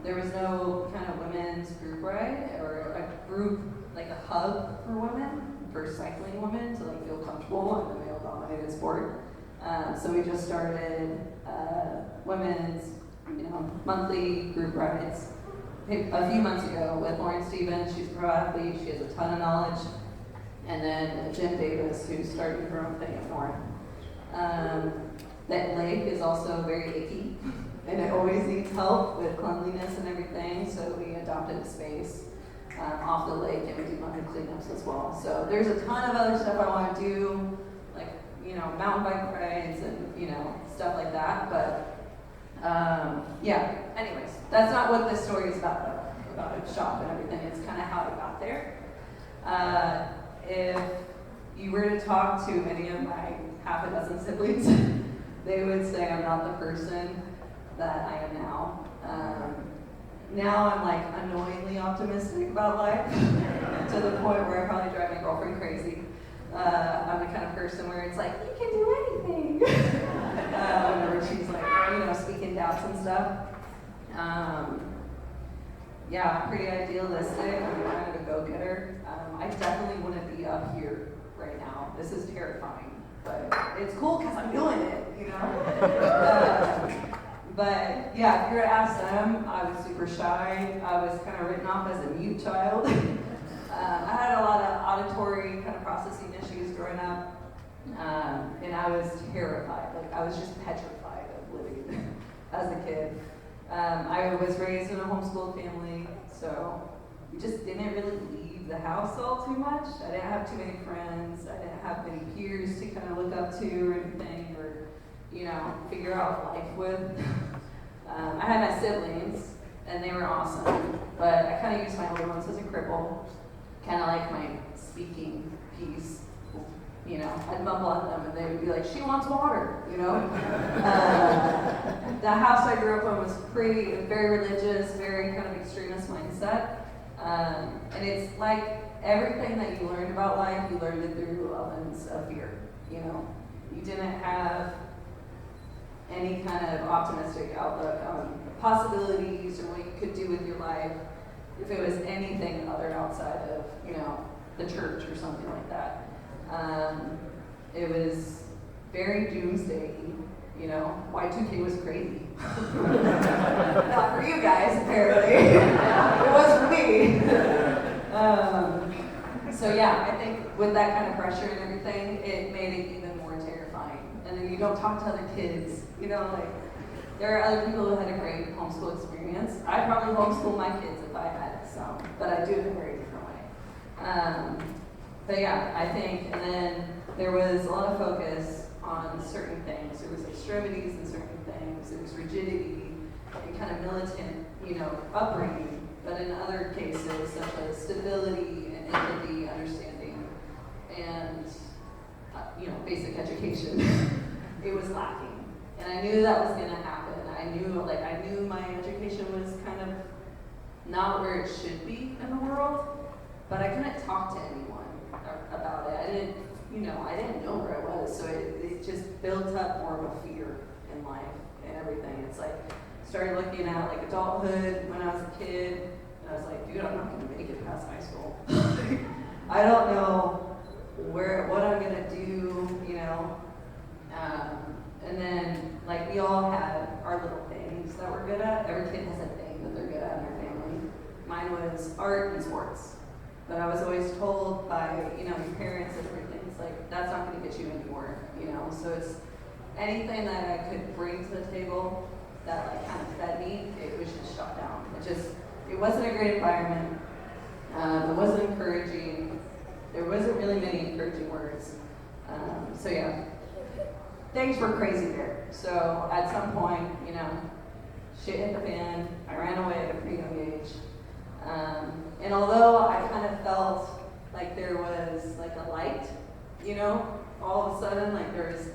There was no kind of women's group ride or a group, like a hub for women, for cycling women to like feel comfortable in the male-dominated sport. So we just started women's, you know, monthly group rides a few months ago with Lauren Stevens. She's a pro athlete. She has a ton of knowledge. And then Jen Davis, who's starting her own thing at Lauren. That lake is also very icky, and it always needs help with cleanliness and everything. So we adopted a space off the lake, and we do monthly cleanups as well. So there's a ton of other stuff I want to do, like, you know, mountain bike rides and, you know, stuff like that. But yeah, anyways, that's not what this story is about, though, about the shop and everything. It's kind of how it got there. If you were to talk to any of my half a dozen siblings, they would say I'm not the person that I am now. Now I'm like annoyingly optimistic about life to the point where I probably drive my girlfriend crazy. I'm the kind of person where it's like, you can do anything. Whenever she's like, you know, speaking doubts and stuff. Yeah, I'm pretty idealistic. I'm kind of a go-getter. I definitely wouldn't be up here right now. This is terrifying, but it's cool because I'm doing it, you know? But yeah, if you were to ask them, I was super shy. I was kind of written off as a mute child. I had a lot of auditory kind of processing issues growing up, and I was terrified. Like, I was just petrified of living as a kid. I was raised in a homeschooled family, so we just didn't really leave the house all too much. I didn't have too many friends. I didn't have many peers to kind of look up to or anything, or, you know, figure out life with. I had my siblings, and they were awesome. But I kind of used my older ones as a cripple, kind of like my speaking piece. You know, I'd mumble at them and they would be like, she wants water, you know? The house I grew up in was very religious, very kind of extremist mindset. And it's like everything that you learned about life, you learned it through a lens of fear, you know? You didn't have any kind of optimistic outlook on possibilities or what you could do with your life if it was anything other outside of, you know, the church or something like that. It was very doomsday, you know. Y2K was crazy. Not for you guys, apparently. It was for me. So yeah, I think with that kind of pressure and everything, it made it even more terrifying. And then you don't talk to other kids, you know, like there are other people who had a great homeschool experience. I'd probably homeschool my kids if I had some, but I do it in a very different way. But yeah, I think, and then there was a lot of focus on certain things. There was extremities in certain things. There was rigidity and kind of militant, you know, upbringing. But in other cases, such as stability and empathy, understanding, and you know, basic education, it was lacking. And I knew that was going to happen. I knew my education was kind of not where it should be in the world, but I couldn't talk to anyone about it. I didn't know where I was, so it just built up more of a fear in life and everything. It's like, started looking at like adulthood when I was a kid, and I was like, dude, I'm not gonna make it past high school. I don't know what I'm gonna do, you know. And then like we all had our little things that we're good at. Every kid has a thing that they're good at in their family. Mine was art and sports. But I was always told by, you know, your parents and everything, it's like, that's not going to get you anywhere, you know? So it's anything that I could bring to the table that like kind of fed me, it was just shut down. It wasn't a great environment. It wasn't encouraging. There wasn't really many encouraging words. So yeah, things were crazy there. So at some point, you know, shit hit the fan. I ran away at a pretty young age. And although I kind of felt like there was like a light, you know, all of a sudden, like there was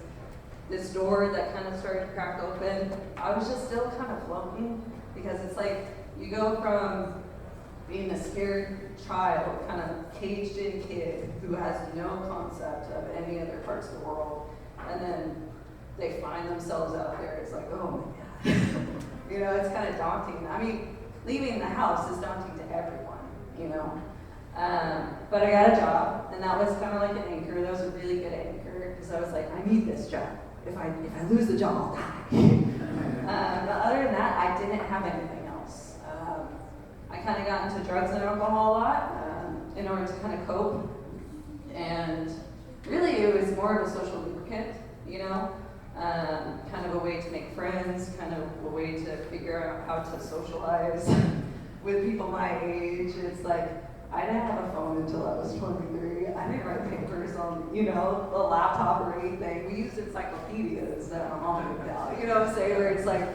this door that kind of started to crack open, I was just still kind of floating, because it's like you go from being a scared child, kind of caged in kid who has no concept of any other parts of the world, and then they find themselves out there. It's like, oh my God. You know, it's kind of daunting. I mean, leaving the house is daunting to everyone, you know. But I got a job, and that was kind of like an anchor. That was a really good anchor, because I was like, I need this job. If I lose the job, I'll die. But other than that, I didn't have anything else. I kind of got into drugs and alcohol a lot in order to kind of cope. And really, it was more of a social lubricant, you know. Kind of a way to make friends, kind of a way to figure out how to socialize with people my age. It's like, I didn't have a phone until I was 23. I didn't write papers on, you know, the laptop or anything. We used encyclopedias that my mom would out. You know what I'm saying? Where it's like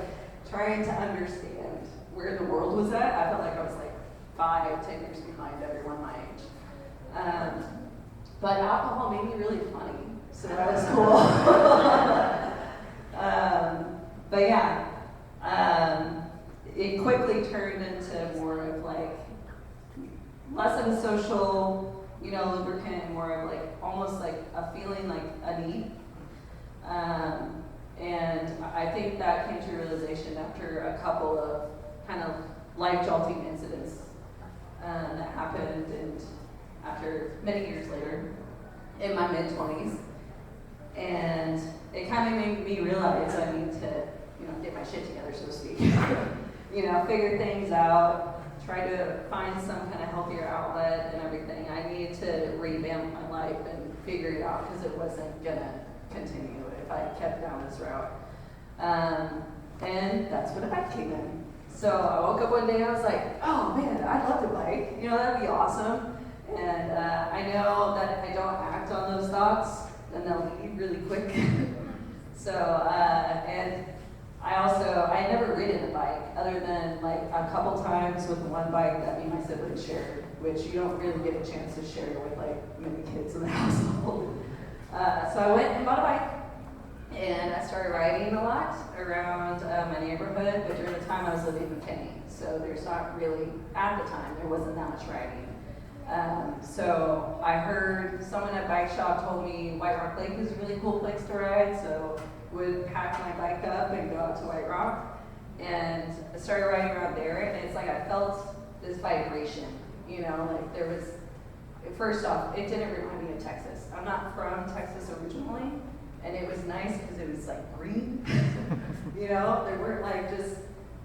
trying to understand where the world was at. I felt like I was like 5-10 years behind everyone my age. But alcohol made me really funny, so that was cool. But yeah, it quickly turned into more of like, less of a social, you know, lubricant, more of like, almost like a feeling like a need. And I think that came to realization after a couple of kind of life-jolting incidents that happened, and after many years later, in my mid-20s. And it kind of made me realize I need to, you know, get my shit together, so to speak. You know, figure things out, try to find some kind of healthier outlet and everything. I needed to revamp my life and figure it out, because it wasn't gonna continue if I kept down this route. And that's when a bike came in. So I woke up one day and I was like, oh man, I'd love to bike. You know, that'd be awesome. And I know that if I don't act on those thoughts, then they'll leave really quick. So, and I had never ridden a bike. bike, other than like a couple times with one bike that me and my siblings shared, which you don't really get a chance to share with like many kids in the household. So I went and bought a bike, and I started riding a lot around my neighborhood, but during the time I was living in Kenny, so there's not really, at the time, there wasn't that much riding. So I heard someone at Bike Shop told me White Rock Lake is a really cool place to ride, so would pack my bike up and go out to White Rock, and I started riding around there, and it's like I felt this vibration, you know, like there was, first off, it didn't remind me of Texas. I'm not from Texas originally, and it was nice because it was like green, you know, there weren't like just,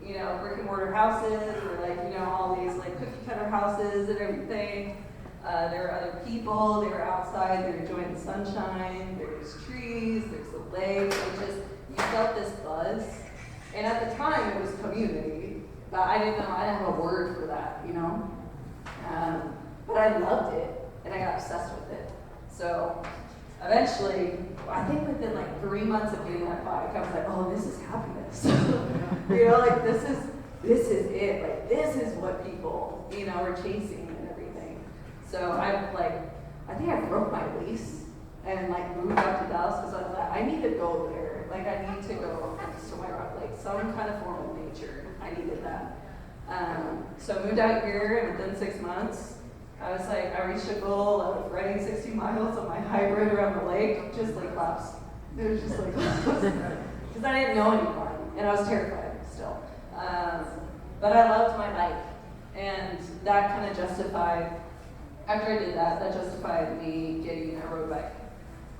you know, brick and mortar houses or like, you know, all these like cookie cutter houses and everything. There were other people, they were outside, they were enjoying the sunshine, there's trees, there's the lake, it just, you felt this buzz. And at the time it was community, but I didn't have a word for that, you know? But I loved it, and I got obsessed with it. So eventually, I think within like 3 months of getting that bike, I was like, oh, this is happiness. You know, like this is it. Like this is what people, you know, are chasing and everything. So I think I broke my lease and like moved out to Dallas because I was like, I need to go there. Like I need to go to White Rock Lake, some kind of form of nature. I needed that. So I moved out here, and within 6 months, I was like, I reached a goal of riding 60 miles on my hybrid around the lake, just like laps. It was just like, because I didn't know anyone, and I was terrified still. But I loved my bike, and that kind of justified, after I did that, that justified me getting a road bike.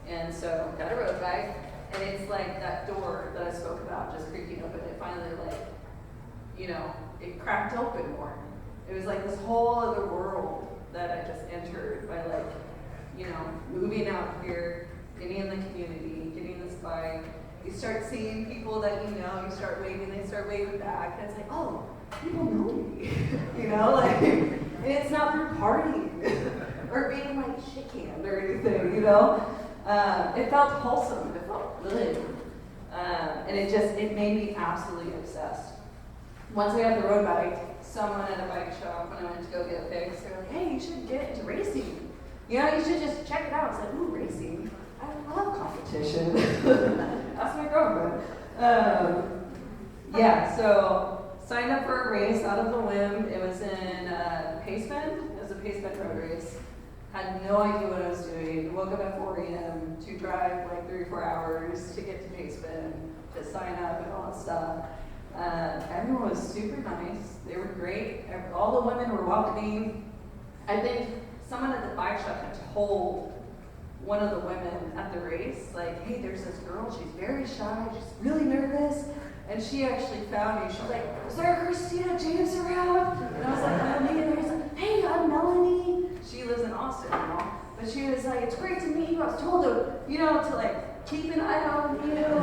And so got a road bike, and it's like that door that I spoke about, just creaking open, it finally like, you know, it cracked open more. It was like this whole other world that I just entered by like, you know, moving out here, getting in the community, getting this bike. You start seeing people that you know, you start waving, they start waving back, and it's like, oh, people know me, you know, like, and it's not through partying or being like shit-canned or anything, you know. It felt wholesome, it felt good, and it made me absolutely obsessed. Once I got the road bike, someone at a bike shop, when I went to go get it fixed, they were like, hey, you should get into racing. You know, you should just check it out. It's like, ooh, racing. I love competition. That's my girlfriend. Yeah, so signed up for a race out of the whim. It was in Paceman. It was a Paceman road race. Had no idea what I was doing. Woke up at 4 a.m. to drive like 3 or 4 hours to get to Paceman, to sign up and all that stuff. Everyone was super nice. They were great. All the women were welcoming. I think someone at the bike shop had told one of the women at the race, like, hey, there's this girl, she's very shy, she's really nervous. And she actually found me. She was like, is there a Christina James around? And I was like, no, me. And I was like, hey, I'm Melanie. She lives in Austin now. But she was like, it's great to meet you. I was told to, you know, to like keep an eye on you and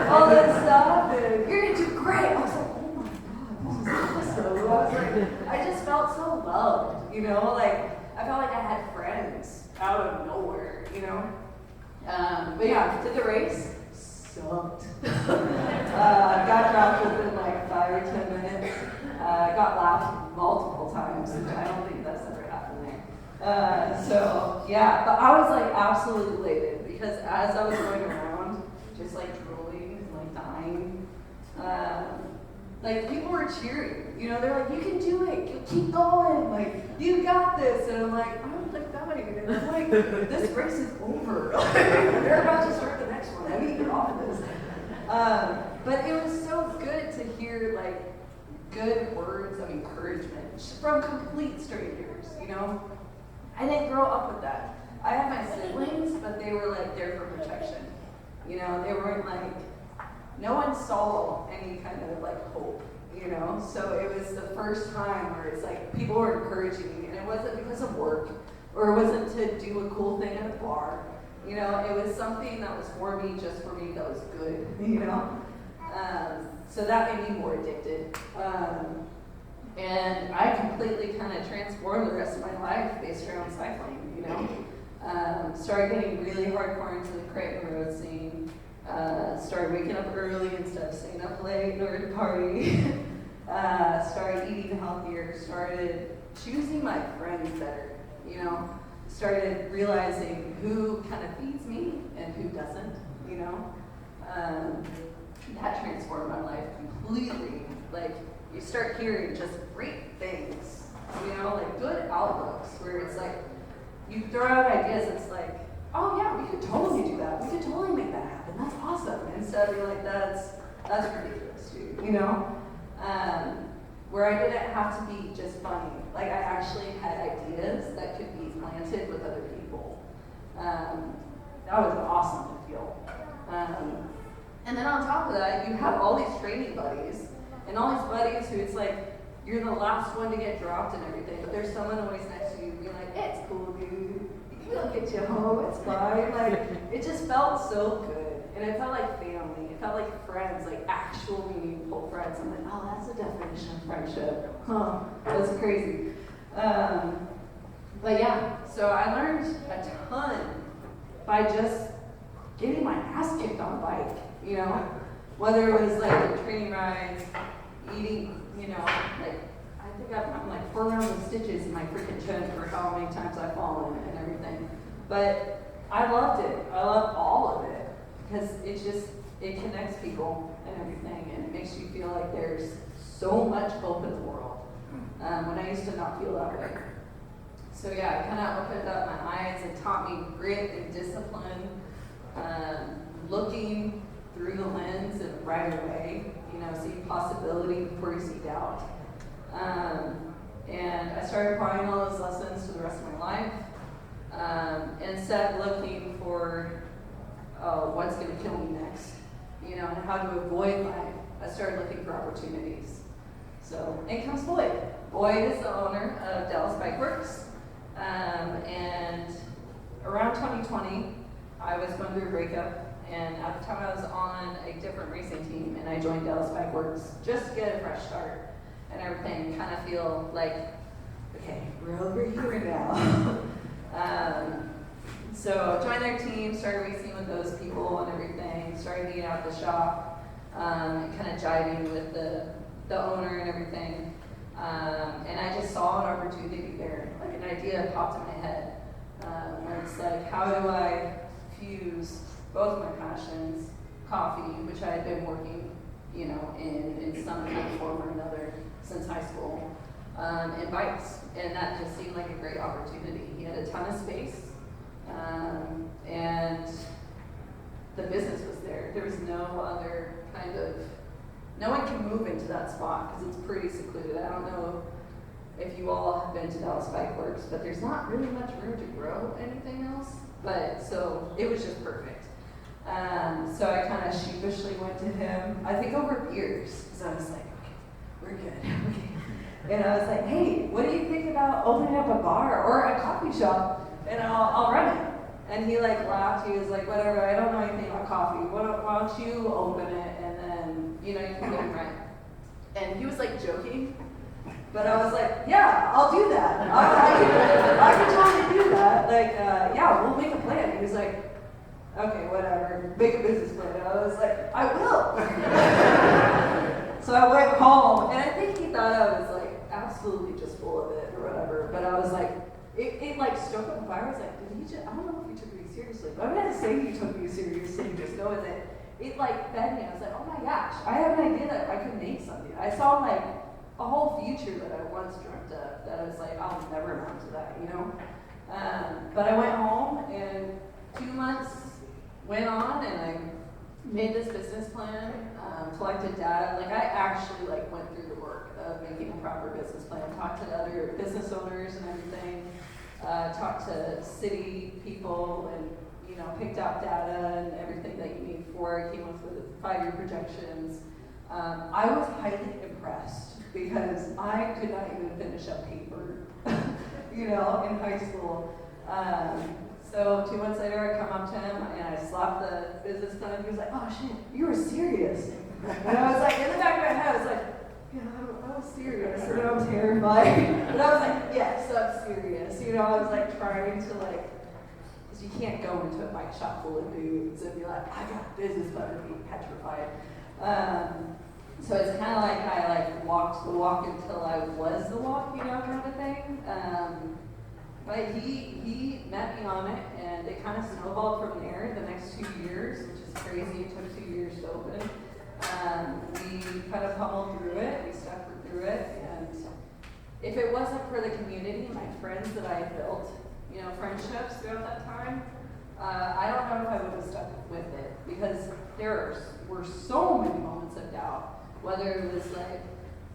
all that stuff. And you're gonna do great. I was like, oh my God, this is awesome. I was like, I just felt so loved, you know, like I felt like I had friends out of nowhere, you know. But yeah, did the race. Sucked. Got dropped within like 5 or 10 minutes. Got laughed multiple times, which I don't think that's ever happened there. So yeah, but I was like absolutely elated because as I was going around, just like drooling and like dying, like people were cheering. You know, they're like, "You can do it. You keep going. Like you got this." And I'm like, I'm like dying. And I'm like, this race is over. They're about to start the next one. I need to get off of this. But it was so good to hear like good words of encouragement from complete strangers. You know, I didn't grow up with that. I had my siblings, but they were like there for protection. You know, they weren't like, no one saw any kind of like hope. You know, so it was the first time where it's like people were encouraging me, and it wasn't because of work, or it wasn't to do a cool thing at a bar. You know, it was something that was for me, just for me, that was good, you know? So that made me more addicted. And I completely kind of transformed the rest of my life based around cycling, you know? Started getting really hardcore into the Creighton road scene. Started waking up early instead of staying up late in order to party. started eating healthier, started choosing my friends better, you know, started realizing who kind of feeds me and who doesn't, you know. That transformed my life completely. Like, you start hearing just great things, you know, like good outlooks where it's like, you throw out ideas, it's like, oh yeah, we could totally do that. We could totally make that happen. That's awesome. Instead of being like, that's ridiculous, dude, you know? Where I didn't have to be just funny. Like, I actually had ideas that could be planted with other people. That was awesome to feel. And then on top of that, you have all these training buddies, and all these buddies who it's like, you're the last one to get dropped and everything, but there's someone always next to you being like, it's cool, dude. We'll get you home, it's fine. Like, it just felt so good. And it felt like family. It felt like friends, like actual meaningful friends. I'm like, oh, that's the definition of friendship. Huh, that's crazy. But yeah, so I learned a ton by just getting my ass kicked on a bike, you know? Whether it was like training rides, eating, you know, like, I think I'm like 4 rounds of stitches in my freaking chin for how many times I've fallen and everything. But I loved it. I love all of it because it connects people and everything, and it makes you feel like there's so much hope in the world. When I used to not feel that way. So yeah, it kind of opened up my eyes and taught me grit and discipline, looking through the lens and right away, you know, see possibility before you see doubt. And I started applying all those lessons to the rest of my life. Instead of looking for what's going to kill me next, you know, and how to avoid life, I started looking for opportunities. So in comes Boyd. Boyd is the owner of Dallas Bike Works. And around 2020, I was going through a breakup. And at the time I was on a different racing team, and I joined Dallas Bike Works just to get a fresh start and everything, kind of feel like, okay, we're over here now. So joined their team, started racing with those people and everything, started being out the shop, and kind of jiving with the owner and everything. And I just saw an opportunity there, like an idea popped in my head, where it's like, how do I fuse both my passions, coffee, which I had been working, you know, in some kind of form or another since high school, and bikes. And that just seemed like a great opportunity. He had a ton of space, and the business was there. There was no other kind of, no one can move into that spot because it's pretty secluded. I don't know if you all have been to Dallas Bike Works, but there's not really much room to grow anything else. But so it was just perfect. So I kind of sheepishly went to him, I think over beers, because I was like, okay, we're good. Okay. And I was like, hey, what do you think about opening up a bar or a coffee shop, and I'll run it? And he like laughed. He was like, whatever, I don't know anything about coffee. Why don't you open it, and then, you know, you can get it rent. And he was like joking, but I was like, yeah, I'll do that. I can totally do that. Like, yeah, we'll make a plan. He was like, okay, whatever, make a business plan. And I was like, I will. So I went home, and I think he thought I was like absolutely just full of it or whatever. But I was like, it like stoked up the fire. I was like, did he just, I don't know if he took me seriously, but I'm gonna say he took me seriously, just knowing that it like fed me. I was like, oh my gosh, I have an idea that I could make something. I saw like a whole future that I once dreamt of that I was like, I'll never amount to that, you know? But I went home, and 2 months went on, and I made this business plan, collected data. Like, I actually like went through the work of making a proper business plan, talked to other business owners and everything, talked to city people, and, you know, picked out data and everything that you need for it, came up with 5-year projections. I was highly impressed because I could not even finish a paper, you know, in high school. So 2 months later, I come up to him and I slapped the business plan. He was like, "Oh shit, you were serious." And I was like, in the back of my head, I was like, "Yeah, I was serious." And I was terrified, but I was like, "Yes, I'm serious." You know, I was like trying to like, because you can't go into a bike shop full of dudes and be like, "I got a business plan," and be petrified. So it's kind of like I like walked the walk until I was the walk, kind of thing. But he met me on it, and it kind of snowballed from there the next 2 years, which is crazy. It took 2 years to open. We kind of pummeled through it. We stuck through it, and if it wasn't for the community, my friends that I had built, friendships throughout that time, I don't know if I would have stuck with it, because there were so many moments of doubt, whether it was like,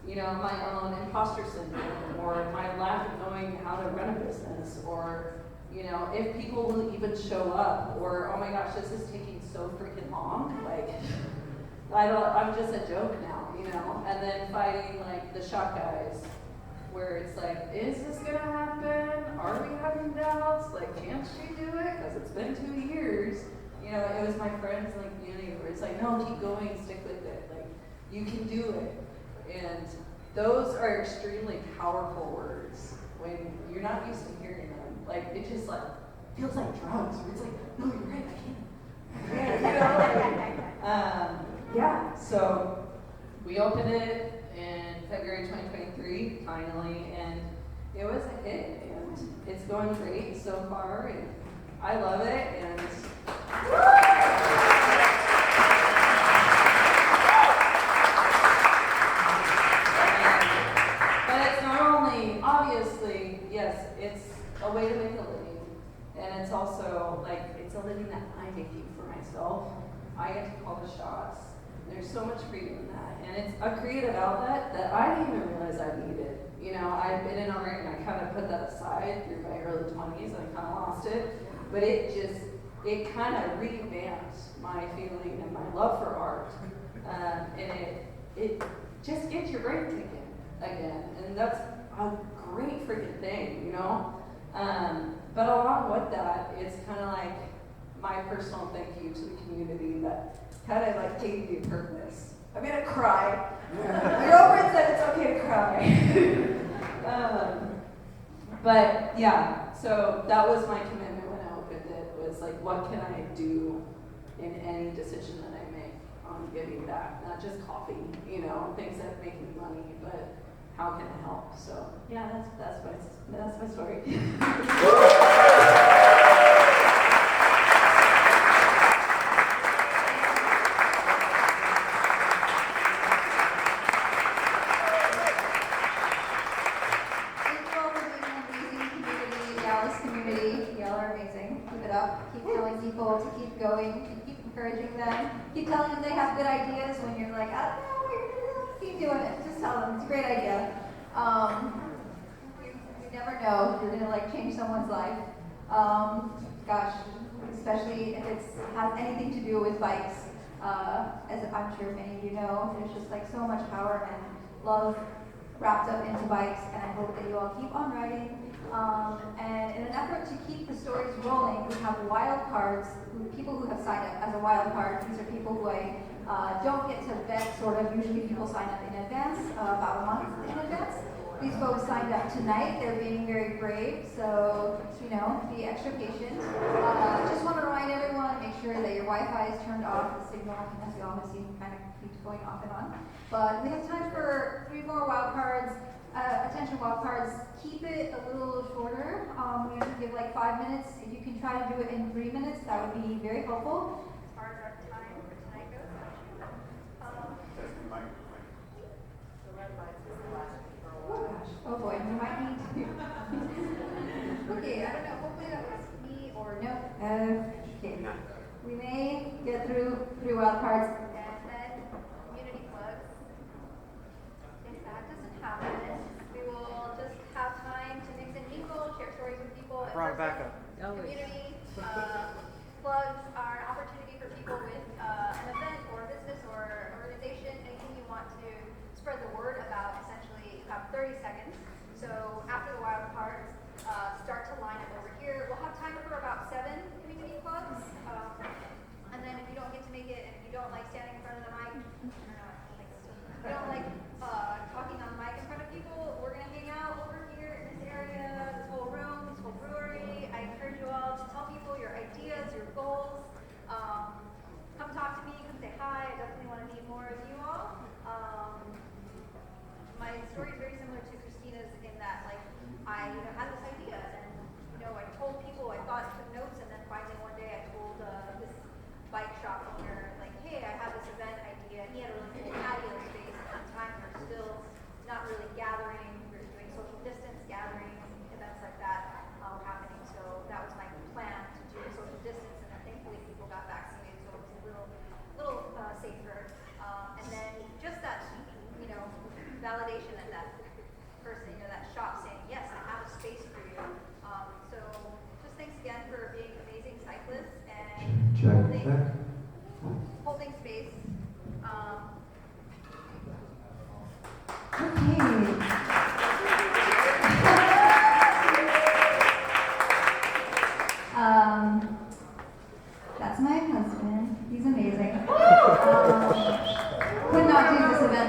my own imposter syndrome, or my lack of knowing how to run a business, or, if people will even show up, or, oh my gosh, this is taking so freaking long, like, I'm just a joke now, and then fighting like the shot guys, where it's like, is this gonna happen? Are we having doubts? Like, can't she do it? Because it's been 2 years. It was my friends in the community where it's like, no, keep going, stick with it. Like, you can do it. And those are extremely powerful words when you're not used to hearing them. Like, it just like feels like drugs. Where it's like, no, you're right, I can't. Yeah. So we opened it in February 2023, finally, and it was a hit, and it's going great so far, and I love it, and but it's not only, obviously, yes, it's a way to make a living, and it's also, like, it's a living that I make for myself. I get to call the shots. There's so much freedom in that, and it's a creative outlet that I didn't even realize I needed. I've been in art, and I kind of put that aside through my early 20s, and I kind of lost it. But it kind of revamped my feeling and my love for art, and it just gets your brain ticking again, and that's a great freaking thing, But along with that, it's kind of like my personal thank you to the community that kind of like gave me a purpose. I'm gonna cry. My girlfriend said it's okay to cry. But yeah, so that was my commitment when I opened it, was like, what can I do in any decision that I make on giving back? Not just coffee, things that make me money, but how can I help? So yeah, that's my story. People to keep going, keep encouraging them, keep telling them they have good ideas when you're like, I don't know what you're gonna do, keep doing it. Just tell them it's a great idea. You never know, you're gonna like change someone's life. Gosh, especially if it has anything to do with bikes. As I'm sure many of you know, there's just like so much power and love wrapped up into bikes, and I hope that you all keep on riding. And in an effort to keep the stories rolling, we have wild cards, people who have signed up as a wild card. These are people who I don't get to vet, sort of. Usually people sign up in advance, about a month in advance. These folks signed up tonight. They're being very brave, so, be extra patient. Just want to remind everyone, make sure that your Wi-Fi is turned off, the signal, as you all have seen, kind of keeps going off and on. But we have time for 3 more wild cards. Attention wild cards, keep it a little shorter. We usually give like 5 minutes. If you can try to do it in 3 minutes, that would be very helpful. As far as our time for tonight goes, oh gosh, oh boy, we might need to. Okay, I don't know, hopefully that was me or no. Okay, we may get through 3 wild cards. And then community plugs. If that doesn't happen, we will just have time to mix and mingle, share stories with people. Brought it back up. Community plugs are an opportunity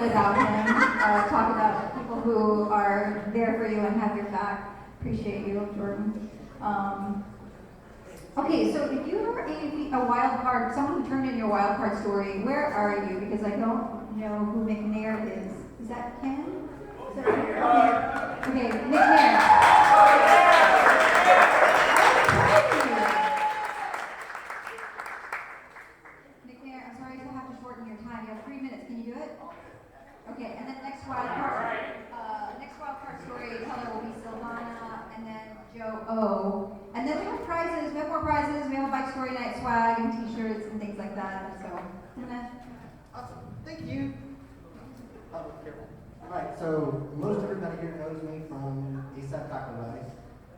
without him. Talk about people who are there for you and have your back. Appreciate you, Jordan. Okay, so if you're a wild card, someone who turned in your wild card story, where are you? Because I don't know who McNair is. Is that Ken? Is that okay, McNair. McNair, I'm sorry to have to shorten your time. You have 3 minutes. Can you do it? Okay, and then next wild card storyteller will be Silvana, and then Joe O. And then we have prizes. We have more prizes. We have a bike story night swag and T-shirts and things like that. So, Awesome. Thank you. Oh, careful. All right. So most everybody here knows me from Eastside Taco Rice.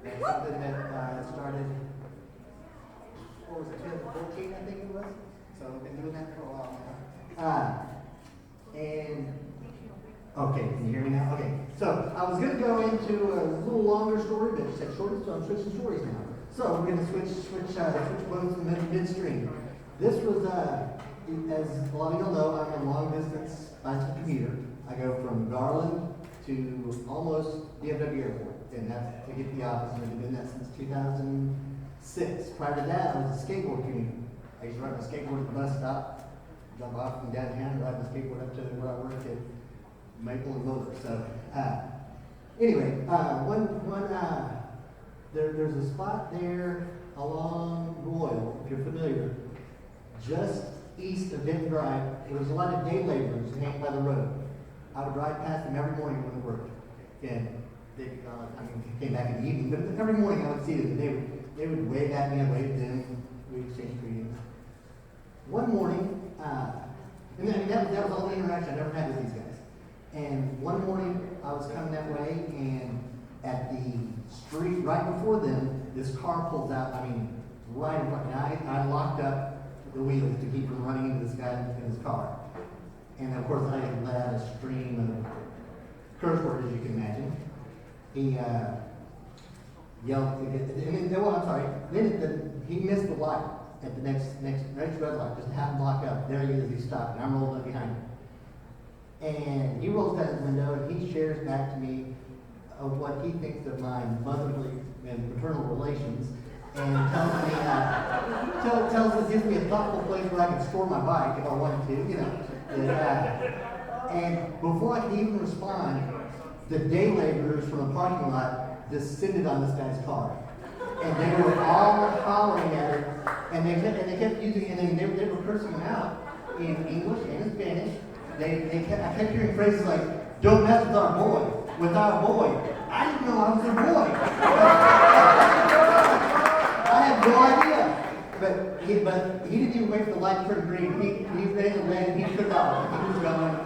That's something that started. What was it? 2014, I think it was. So I've been doing that for a while now. And okay, can you hear me now? Okay. So I was going to go into a little longer story, but you said short, so I'm switching stories now. So we're going to switch boats in midstream. This was, as a lot of y'all know, I'm a long distance bicycle commuter. I go from Garland to almost DFW Airport, and that's to get to the office. And I've been doing that since 2006. Prior to that, I was a skateboard commuter. I used to ride my skateboard at the bus stop, jump off from downtown, and ride my skateboard up to where I worked at Maple and Motor. So, anyway, there's a spot there along Royal, if you're familiar, just east of Denton Drive. There was a lot of day laborers hanging by the road. I would ride past them every morning when I worked. And they, came back in the evening, but every morning I would see them. They would wave at me, I'd wave at them, we'd exchange greetings. One morning, and that was all the interaction I ever had with these guys. And one morning I was coming that way, and at the street right before them, this car pulls out, right in front. And I locked up the wheels to keep from running into this guy in his car. And of course I let out a stream of curse words, as you can imagine. He yelled to get, then he missed the light at the next red light, just half a block up. There he is, he stopped, and I'm rolling up behind him. And he rolls down his window and he shares back to me of what he thinks of my motherly and paternal relations, and gives me a thoughtful place where I can store my bike if I wanted to, And before I could even respond, the day laborers from the parking lot descended on this guy's car. And they were all hollering at it, and they kept using, and they were cursing him out in English and in Spanish. I kept hearing phrases like, "Don't mess with our boy." With our boy. I didn't know I was a boy. I had no idea. But he didn't even wait for the light to turn green. He ran the red and he took off. He was going.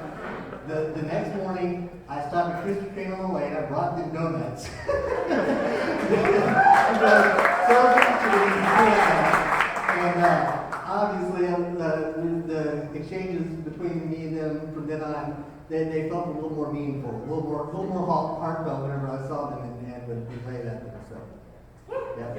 The next morning, I stopped at Krispy Kreme on the way and I brought them donuts. And obviously, the exchanges between me and them from then on, they felt a little more meaningful, a little more heartfelt whenever I saw them and would relay that to them. So, yeah.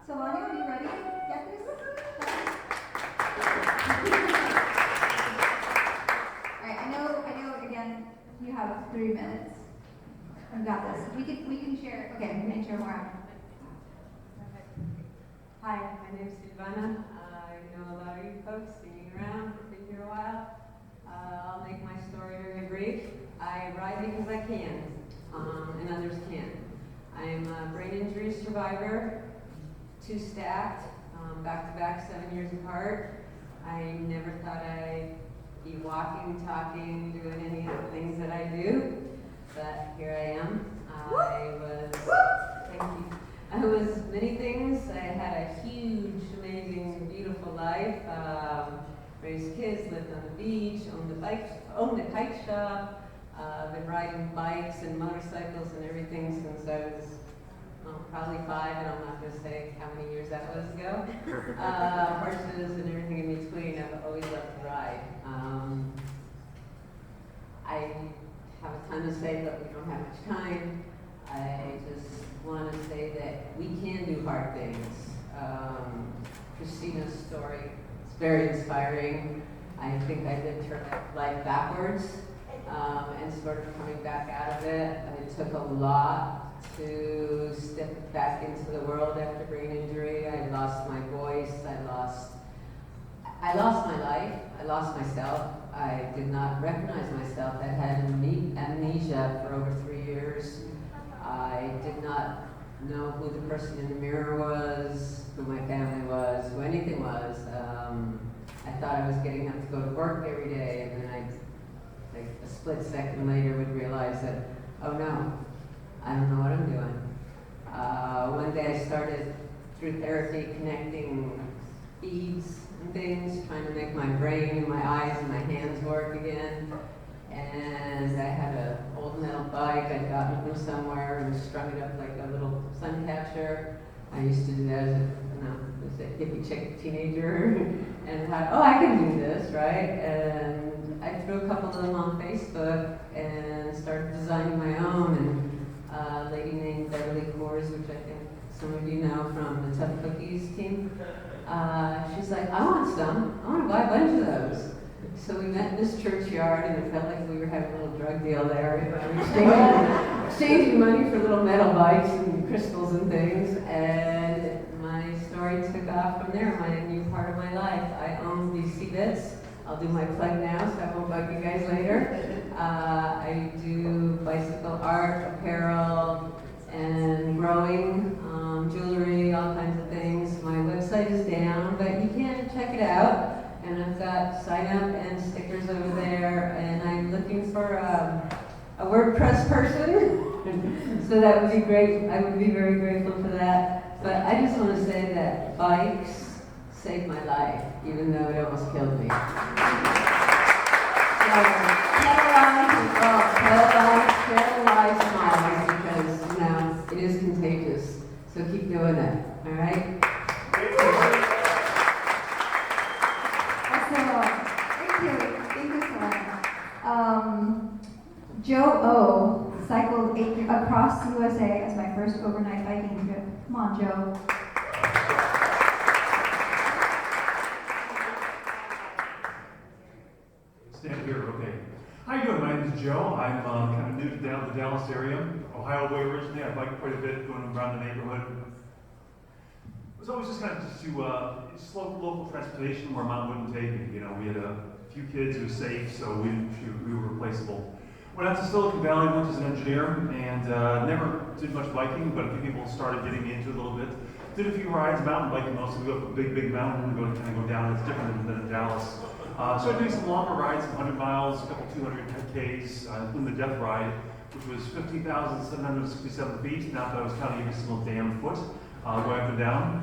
Silvana, are you ready? Get this? Alright, I know again, you have 3 minutes. You got this. We can share, okay, we can share more after. Hi, my name is Silvana. I know a lot of you folks singing around, been here a while. I'll make my story very brief. I ride because I can, and others can't. I'm a brain injury survivor, 2 stacked, back-to-back, 7 years apart. I never thought I'd be walking, talking, doing any of the things that I do, but here I am. I was many things. I had a huge, amazing, beautiful life. Raised kids, lived on the beach, owned a kite shop. Been riding bikes and motorcycles and everything since I was probably 5, and I'm not going to say how many years that was ago. Horses and everything in between. I've always loved to ride. I have a ton to say, but we don't have much time. I just want to say that we can do hard things. Christina's story is very inspiring. I think I lived her life backwards, and sort of coming back out of it. It took a lot to step back into the world after brain injury. I lost my voice, I lost my life, I lost myself. I did not recognize myself. I had amnesia for over 3 years. I did not know who the person in the mirror was, who my family was, who anything was. I thought I was getting up to go to work every day, and then I, like a split second later, would realize that, oh no, I don't know what I'm doing. One day I started, through therapy, connecting beads and things, trying to make my brain and my eyes and my hands work again. And I had an old metal bike I'd gotten from somewhere and strung it up like a little sun catcher. I used to do that as a hippie chick teenager and thought, oh, I can do this, right? And I threw a couple of them on Facebook and started designing my own. And a lady named Beverly Coors, which I think some of you know from the Tough Cookies team, she's like, I want some. I want to buy a bunch of those. So we met in this churchyard, and it felt like we were having a little drug deal there. Exchanging money for little metal bikes and crystals and things. And my story took off from there, my new part of my life. I own these C-Bits. I'll do my plug now, so I won't bug you guys later. I do bicycle art, apparel, and growing, jewelry, all kinds of things. My website is down, but you can check it out. And I've got sign up and stickers over there, and I'm looking for a WordPress person. So that would be great. I would be very grateful for that. But I just want to say that bikes saved my life, even though it almost killed me. So, tell lies smiles, because, you know, it is contagious. So keep doing it, all right? Thank you so much. Joe O. cycled across the USA as my first overnight biking trip. Come on, Joe. Stand here, okay. How you doing? My name is Joe. I'm kind of new to the Dallas area. Ohio way originally. I bike quite a bit, going around the neighborhood. It was always just kind of just local transportation where mom wouldn't take me. You know, we had a few kids, it was safe, so we were replaceable. Went out to Silicon Valley, worked as an engineer, and never did much biking, but a few people started getting me into it a little bit. Did a few rides, mountain biking mostly. We go up a big mountain and kind of go down. It's different than in Dallas. So I did some longer rides, 100 miles, a couple 200 Ks, including the death ride, which was 15,767 feet. Not that I was counting every single damn foot, going up and down.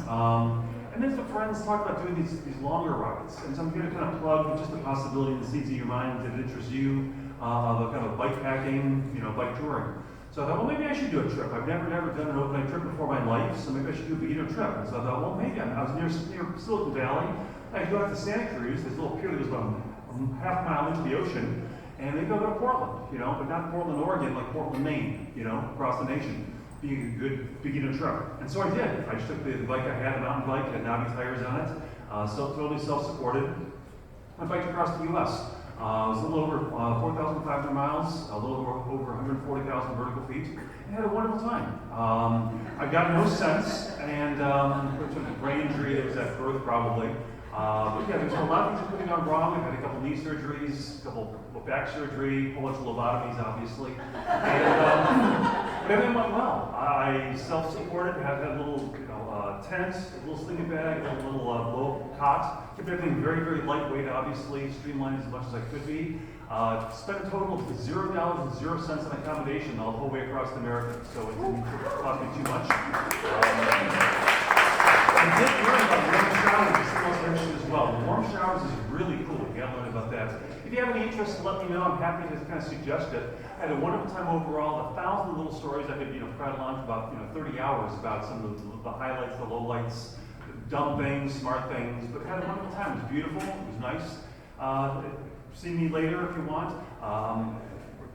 And then some friends talked about doing these longer rides. And so I'm going to kind of plug just the possibility in the seeds of your mind that interests you of a kind of bike packing, you know, bike touring. So I thought, well, maybe I should do a trip. I've never done an overnight trip before in my life, so maybe I should do a beginner trip. And so I thought, well, maybe I was near Silicon Valley. I could go out to Santa Cruz, this little pier that was about a half mile into the ocean, and maybe I'll go to Portland, you know, but not Portland, Oregon, like Portland, Maine, you know, across the nation. Being a good beginner trip. And so I did. I just took the bike I had, a mountain bike, had knobby tires on it, totally self-supported. I biked across the U.S. It was a little over 4,500 miles, a little over 140,000 vertical feet, and had a wonderful time. I've got no sense, and sort of brain injury that was at birth probably. But yeah, there's a lot of things putting on wrong. I've had a couple knee surgeries, a couple back surgery, a whole bunch of lobotomies, obviously. And, but everything went well. I self-supported, had a little tent, a little sleeping bag, a little low cot. Kept everything very lightweight, obviously, streamlined as much as I could be. Spent a total of $0.00 on accommodation the whole way across America, so it didn't cost me too much. I did learn about warm showers, it's the most interesting as well. Warm showers is really cool. You gotta learn about that. If you have any interest, let me know. I'm happy to kind of suggest it. I had a wonderful time overall. 1,000 little stories I could, prattle on for about 30 hours about some of the highlights, the lowlights, dumb things, smart things. But had a wonderful time. It was beautiful. It was nice. See me later if you want.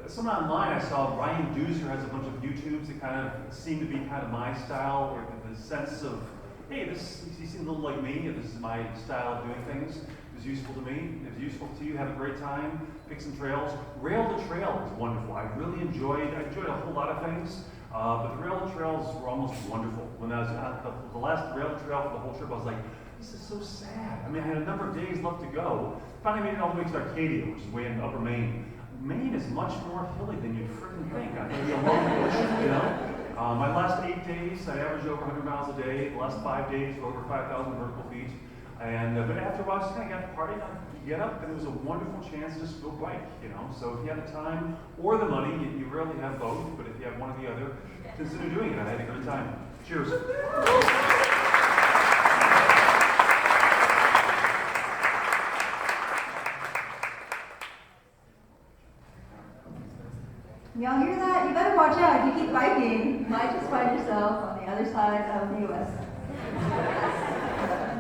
someone online I saw, Ryan Doozer has a bunch of YouTubes that kind of seem to be kind of my style, or the sense of, hey, this, he seems a little like me, and this is my style of doing things. It was useful to me, it was useful to you, have a great time, pick some trails. Rail to Trail was wonderful. I enjoyed a whole lot of things, but the Rail to Trails were almost wonderful. When I was on the last Rail to Trail for the whole trip, I was like, this is so sad. I mean, I had a number of days left to go. Finally made it all the way to Arcadia, which is way in Upper Maine. Maine is much more hilly than you'd freaking think. I think you're along the ocean, you know? My last 8 days, I averaged over 100 miles a day. The last 5 days were over 5,000 vertical feet. And but after a while, I just kind of got the party done. You get up, and it was a wonderful chance to just go bike, you know? So if you have the time or the money, you rarely have both, but if you have one or the other, consider doing it. I had a good time. Cheers. Y'all hear that? You better watch out. If you keep biking, you might just find yourself on the other side of the U.S.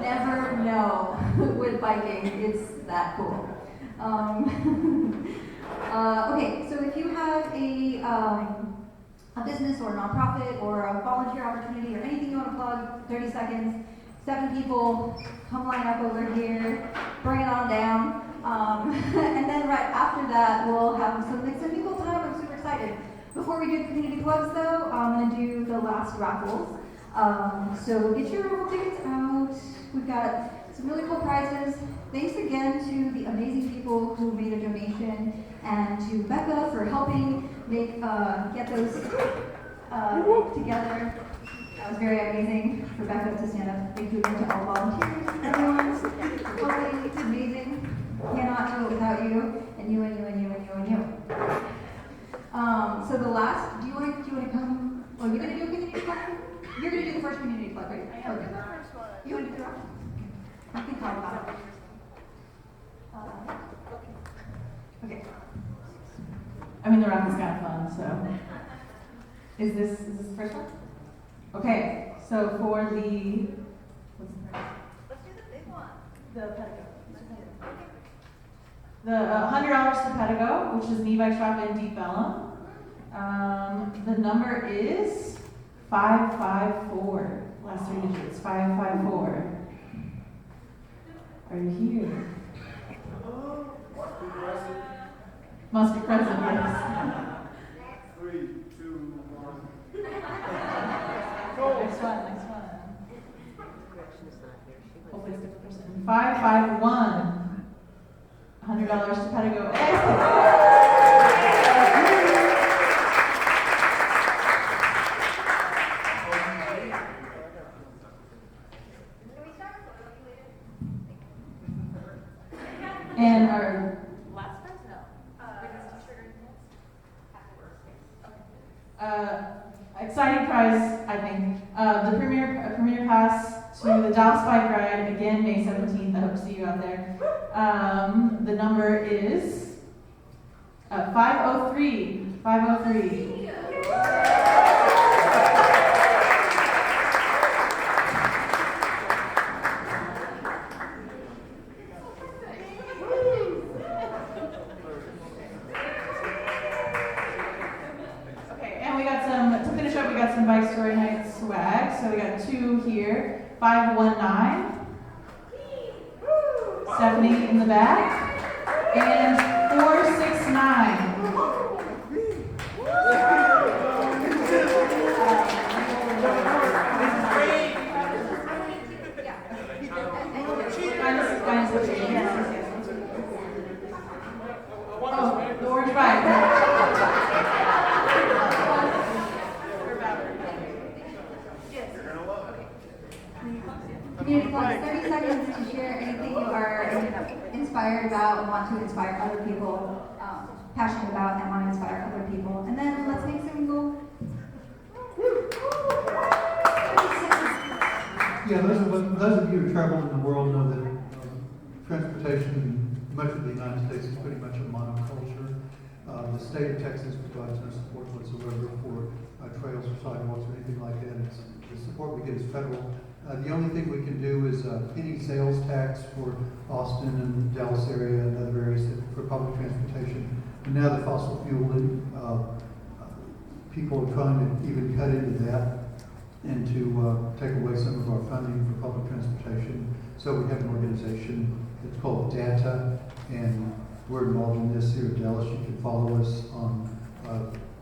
Never know with biking. It's that cool. Okay, so if you have a business or a nonprofit or a volunteer opportunity or anything you want to plug, 30 seconds, 7 people, come line up over here, bring it on down. And then right after that, we'll have some people time. I'm super excited. Before we do the community plugs though, I'm gonna do the last raffles. So get your raffle tickets out. We've got some really cool prizes. Thanks again to the amazing people who made a donation, and to Becca for helping get those together. That was very amazing for Becca to stand up. Thank you again to all volunteers, everyone. Totally, it's amazing. Cannot do it without you, and you, and you, and you, and you, and you. So the last, do you want to come? Oh, you're gonna do a community plug? You're gonna do the first community plug, right? I am. Okay. You want to do the rest? You can talk about it. Okay. I mean, the round is kind of fun, so. Is this the first one? Okay, so for the, Let's do the big one. the Pedigo. The $100 to Pedigo, which is an e-bike shop in Deep Ellum. The number is 554. Last 3 digits, 554. Are you here? Must be present, yes. 3, 2, 1. Next one. Hopefully it's a different person. 551. $100 to Pedigo. And our last prize? Exciting prize, I think. The premier pass to the Dallas Bike Ride, again, May 17th. I hope to see you out there. The number is 503. 503. Okay, and we got to finish up, we got some Bike Story Night swag. So we got 2 here. 519. Stephanie in the back. And 469. Oh, the orange bike. Community plugs, 30 seconds to share anything you are inspired about and want to inspire other people, passionate about and want to inspire other people. And then let's make some go. Yeah, those of you who travel in the world know that transportation in much of the United States is pretty much a monoculture. The state of Texas provides no support whatsoever for trails or sidewalks or anything like that. The support we get is federal. The only thing we can do is any sales tax for Austin and the Dallas area and other areas for public transportation. And now the fossil fuel, people are trying to even cut into that and to take away some of our funding for public transportation. So we have an organization, it's called DATA, and we're involved in this here at Dallas. You can follow us on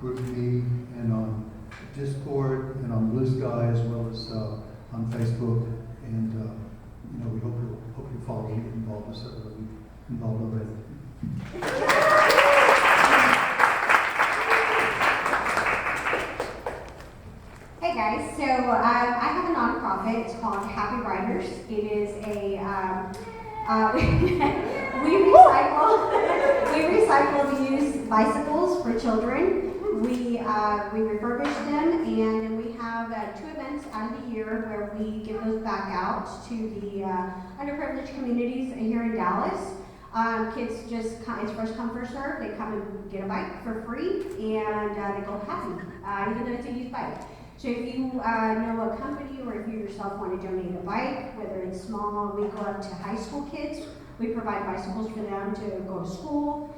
GroupMe and on Discord and on Blue Sky, as well as on Facebook. And we hope you follow and get involved with us. Involved already. Hey guys, so I have a nonprofit. It's called Happy Riders. It is a we recycle the used bicycles for children. We refurbish them, and then we have 2 events out of the year where we give those back out to the underprivileged communities here in Dallas. Kids just come, it's first come, first serve. They come and get a bike for free, and they go happy, even though it's a used bike. So if you know a company, or if you yourself want to donate a bike, whether it's small, we go up to high school kids. We provide bicycles for them to go to school.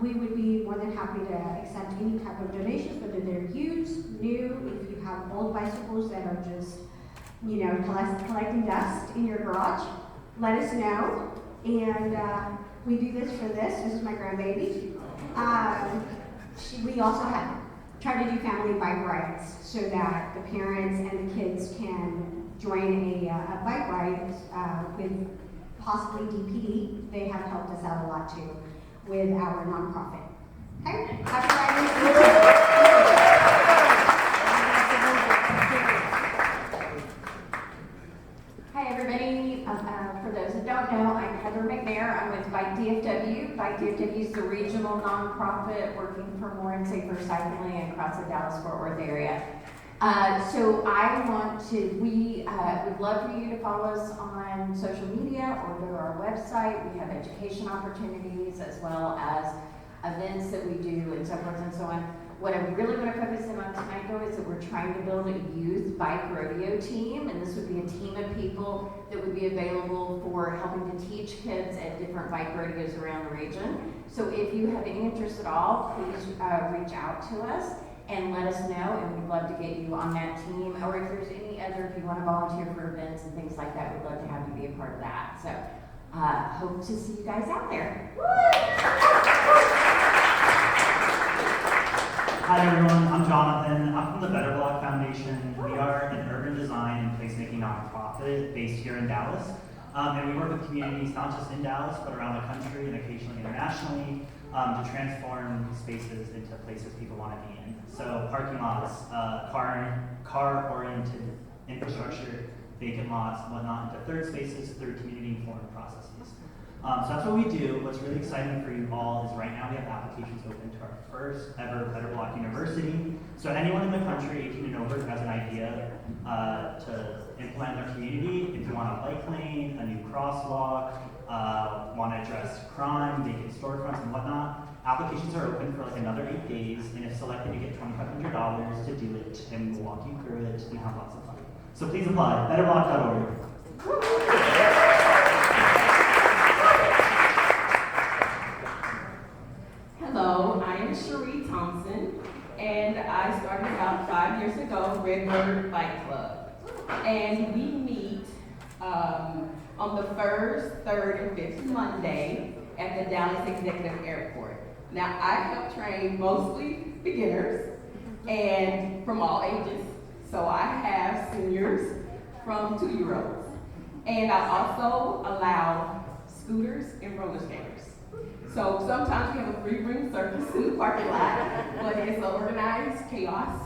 We would be more than happy to accept any type of donations, whether they're used, new. If you have old bicycles that are just, collecting dust in your garage, let us know. And we do this for this. This is my grandbaby. We also try to do family bike rides so that the parents and the kids can join a bike ride with possibly DPD. They have helped us out a lot too with our nonprofit. Okay? Happy riding. Hi everybody. For those that don't know, I'm Heather McNair. I'm with Bike DFW. Bike DFW is the regional nonprofit working for more and safer cycling across the Dallas-Fort Worth area. So we would love for you to follow us on social media or go to our website. We have education opportunities as well as events that we do and so forth and so on. What I really want to focus in on tonight though is that we're trying to build a youth bike rodeo team, and this would be a team of people that would be available for helping to teach kids at different bike rodeos around the region. So if you have any interest at all, please reach out to us and let us know, and we'd love to get you on that team. Or if there's any other, if you want to volunteer for events and things like that, we'd love to have you be a part of that. So hope to see you guys out there. Hi everyone, I'm Jonathan. I'm from the Better Block Foundation. We are an urban design and placemaking nonprofit based here in Dallas. And we work with communities not just in Dallas, but around the country and occasionally internationally to transform spaces into places people want to be in. So parking lots, car-oriented infrastructure, vacant lots, whatnot, into third spaces through community informed processes. So that's what we do. What's really exciting for you all is right now we have applications open to our first ever Better Block University. So anyone in the country 18 and over who has an idea to implement in their community, if you want a bike lane, a new crosswalk, want to address crime, vacant storefronts and whatnot, applications are open for like another 8 days, and if selected you get $2,500 to do it, and we'll walk you through it and have lots of fun. So please apply, betterblock.org. Hello, I am Cherie Thompson, and I started about 5 years ago Redbird Bike Club. And we meet on the first, third, and fifth Monday at the Dallas Executive Airport. Now, I help train mostly beginners and from all ages. So I have seniors from 2-year-olds. And I also allow scooters and roller skaters. So sometimes we have a free ring circus in the parking lot, but it's an organized chaos.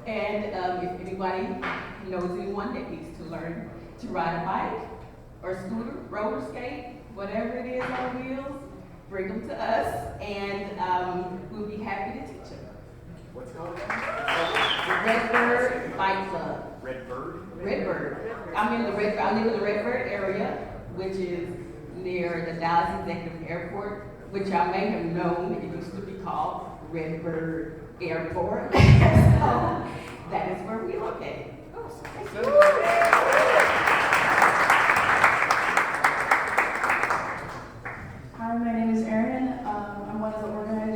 And if anybody knows anyone that needs to learn to ride a bike or scooter, roller skate, whatever it is on wheels, bring them to us, and we'll be happy to teach them. What's called? Redbird Bike Club. Redbird? Redbird. I live in the Redbird area, which is near the Dallas Executive Airport, which I may have known it used to be called Redbird Airport. So that is where we located. Hi, my name is Erin. I'm one of the organizers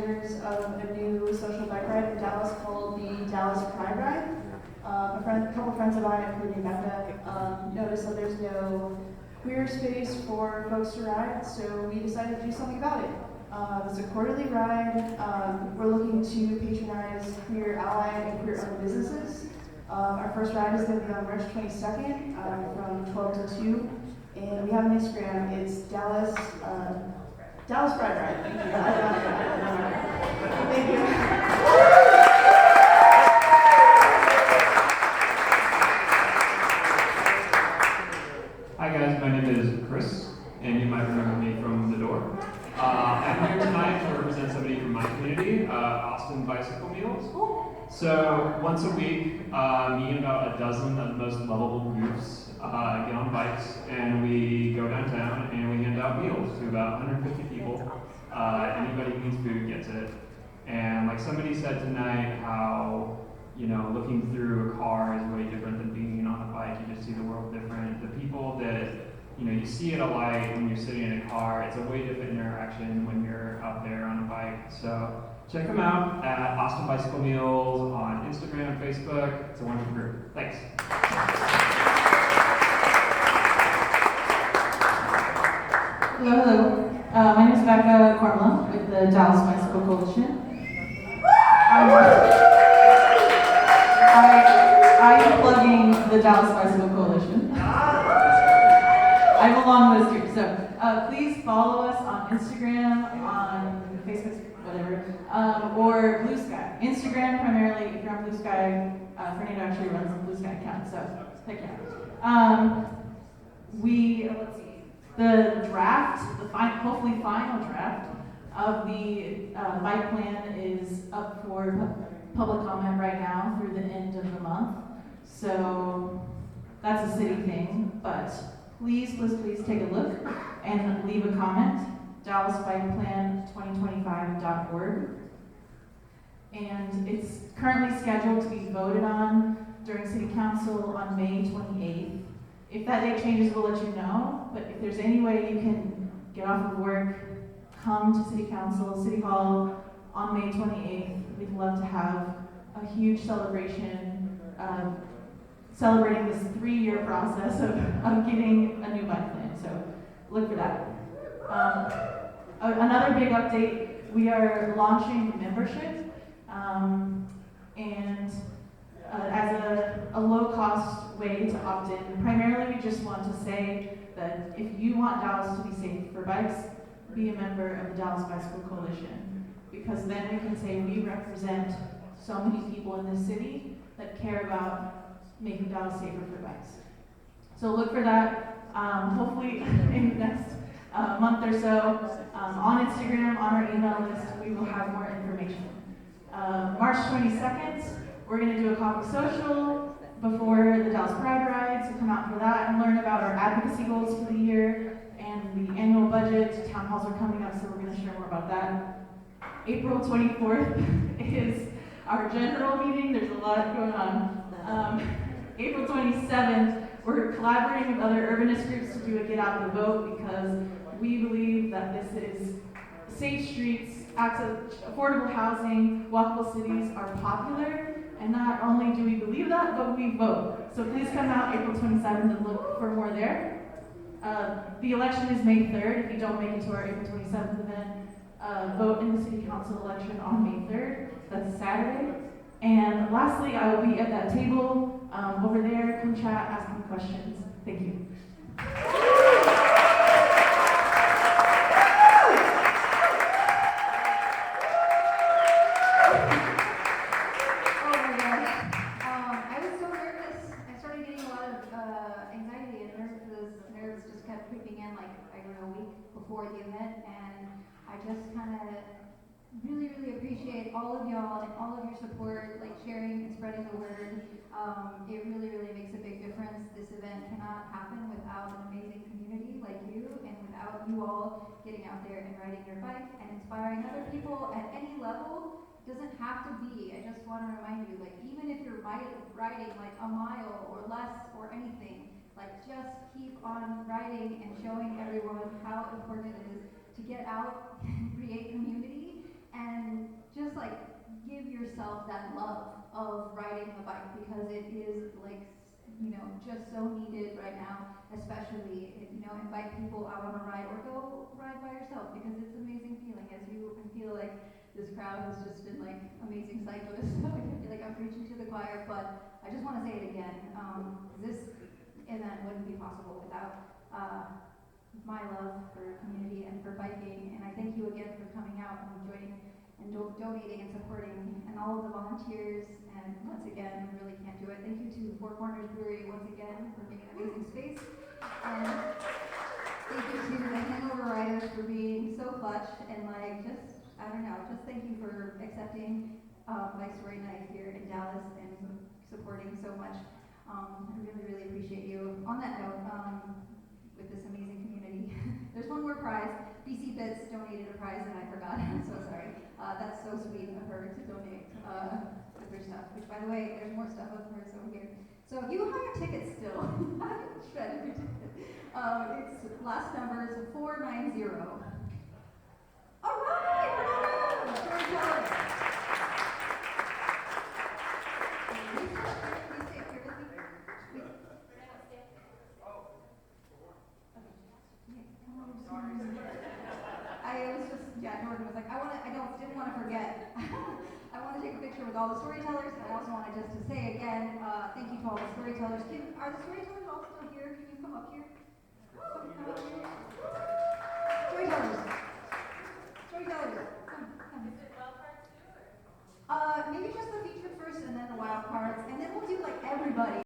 friends and I, including Becca, noticed that there's no queer space for folks to ride, so we decided to do something about it. It's a quarterly ride. We're looking to patronize queer allied and queer-owned businesses. Our first ride is going to be on March 22nd from 12 to 2, and we have an Instagram. It's Dallas Pride Ride. Thank you. Thank you. Hi guys, my name is Chris, and you might remember me from the door. I'm here tonight to represent somebody from my community, Austin Bicycle Meals. So once a week, me and about a dozen of the most lovable groups get on bikes, and we go downtown and we hand out meals to about 150 people. Anybody who needs food gets it. And like somebody said tonight, how looking through a car is way different than being on a bike. You just see the world different. The people that you see at a light when you're sitting in a car, it's a way different interaction when you're out there on a bike. So check them out at Austin Bicycle Meals on Instagram and Facebook. It's a wonderful group. Thanks. Hello. My name is Becca Cormla with the Dallas Bicycle Coalition. I am plugging the Dallas Bicycle Coalition. I have a long list here, so please follow us on Instagram, on Facebook, whatever, or Blue Sky. Instagram primarily. If you're on Blue Sky, Fernando actually runs the Blue Sky account, so heck yeah. Let's see. The draft, hopefully final draft of the bike plan is up for public comment right now through the end of the month. So that's a city thing, but please take a look and leave a comment. DallasBikePlan2025.org. And it's currently scheduled to be voted on during City Council on May 28th. If that date changes, we'll let you know, but if there's any way you can get off of work, come to City Council, City Hall on May 28th. We'd love to have a huge celebration, celebrating this 3-year process of getting a new bike plan, so look for that. Another big update, we are launching membership, and as a low-cost way to opt in. Primarily, we just want to say that if you want Dallas to be safe for bikes, be a member of the Dallas Bicycle Coalition, because then we can say we represent so many people in this city that care about making Dallas safer for bikes. So look for that, hopefully in the next month or so. On Instagram, on our email list, we will have more information. March 22nd, we're going to do a coffee social before the Dallas Pride Ride, so come out for that and learn about our advocacy goals for the year and the annual budget. Town halls are coming up, so we're going to share more about that. April 24th is our general meeting. There's a lot going on. April 27th, we're collaborating with other urbanist groups to do a Get Out the Vote, because we believe that this is safe streets, access, affordable housing, walkable cities are popular. And not only do we believe that, but we vote. So please come out April 27th and look for more there. The election is May 3rd. If you don't make it to our April 27th event, vote in the City Council election on May 3rd. That's Saturday. And lastly, I will be at that table over there. Come chat, ask me questions. Thank you. Creeping in like a week before the event, and I just kind of really appreciate all of y'all and all of your support, like sharing and spreading the word. It really makes a big difference. This event cannot happen without an amazing community like you, and without you all getting out there and riding your bike and inspiring other people at any level. It doesn't have to be. I just want to remind you, like, even if you're riding like a mile or less or anything, like, just keep on riding and showing everyone how important it is to get out and create community, and just like give yourself that love of riding the bike, because it is like just so needed right now, especially, invite people out on a ride or go ride by yourself because it's an amazing feeling as you feel like this crowd has just been like amazing cyclists. So I feel like I'm preaching to the choir, but I just want to say it again. This event wouldn't be possible without my love for community and for biking, and I thank you again for coming out and joining and donating and supporting, and all of the volunteers, and once again, we really can't do it. Thank you to Four Corners Brewery once again for being an amazing space, and thank you to the Hangover Riders for being so clutch, and just thank you for accepting my story night here in Dallas and supporting so much. I really, really appreciate you. On that note, with this amazing community. There's one more prize. BC Bits donated a prize and I forgot. I'm so sorry. That's so sweet of her to donate with her stuff. Which, by the way, there's more stuff up there, so here. So if you have tickets still, shred your ticket. Its last number is 490. All right, storyteller. Please stay up here with me. Jordan was like, didn't want to forget. I want to take a picture with all the storytellers, and I also wanted just to say again, thank you to all the storytellers. Are the storytellers all still here? Can you come up here? Storytellers. Storytellers. Come. Is it wild cards too, or? Maybe just the featured first, and then the wild cards, and then we'll do like everybody.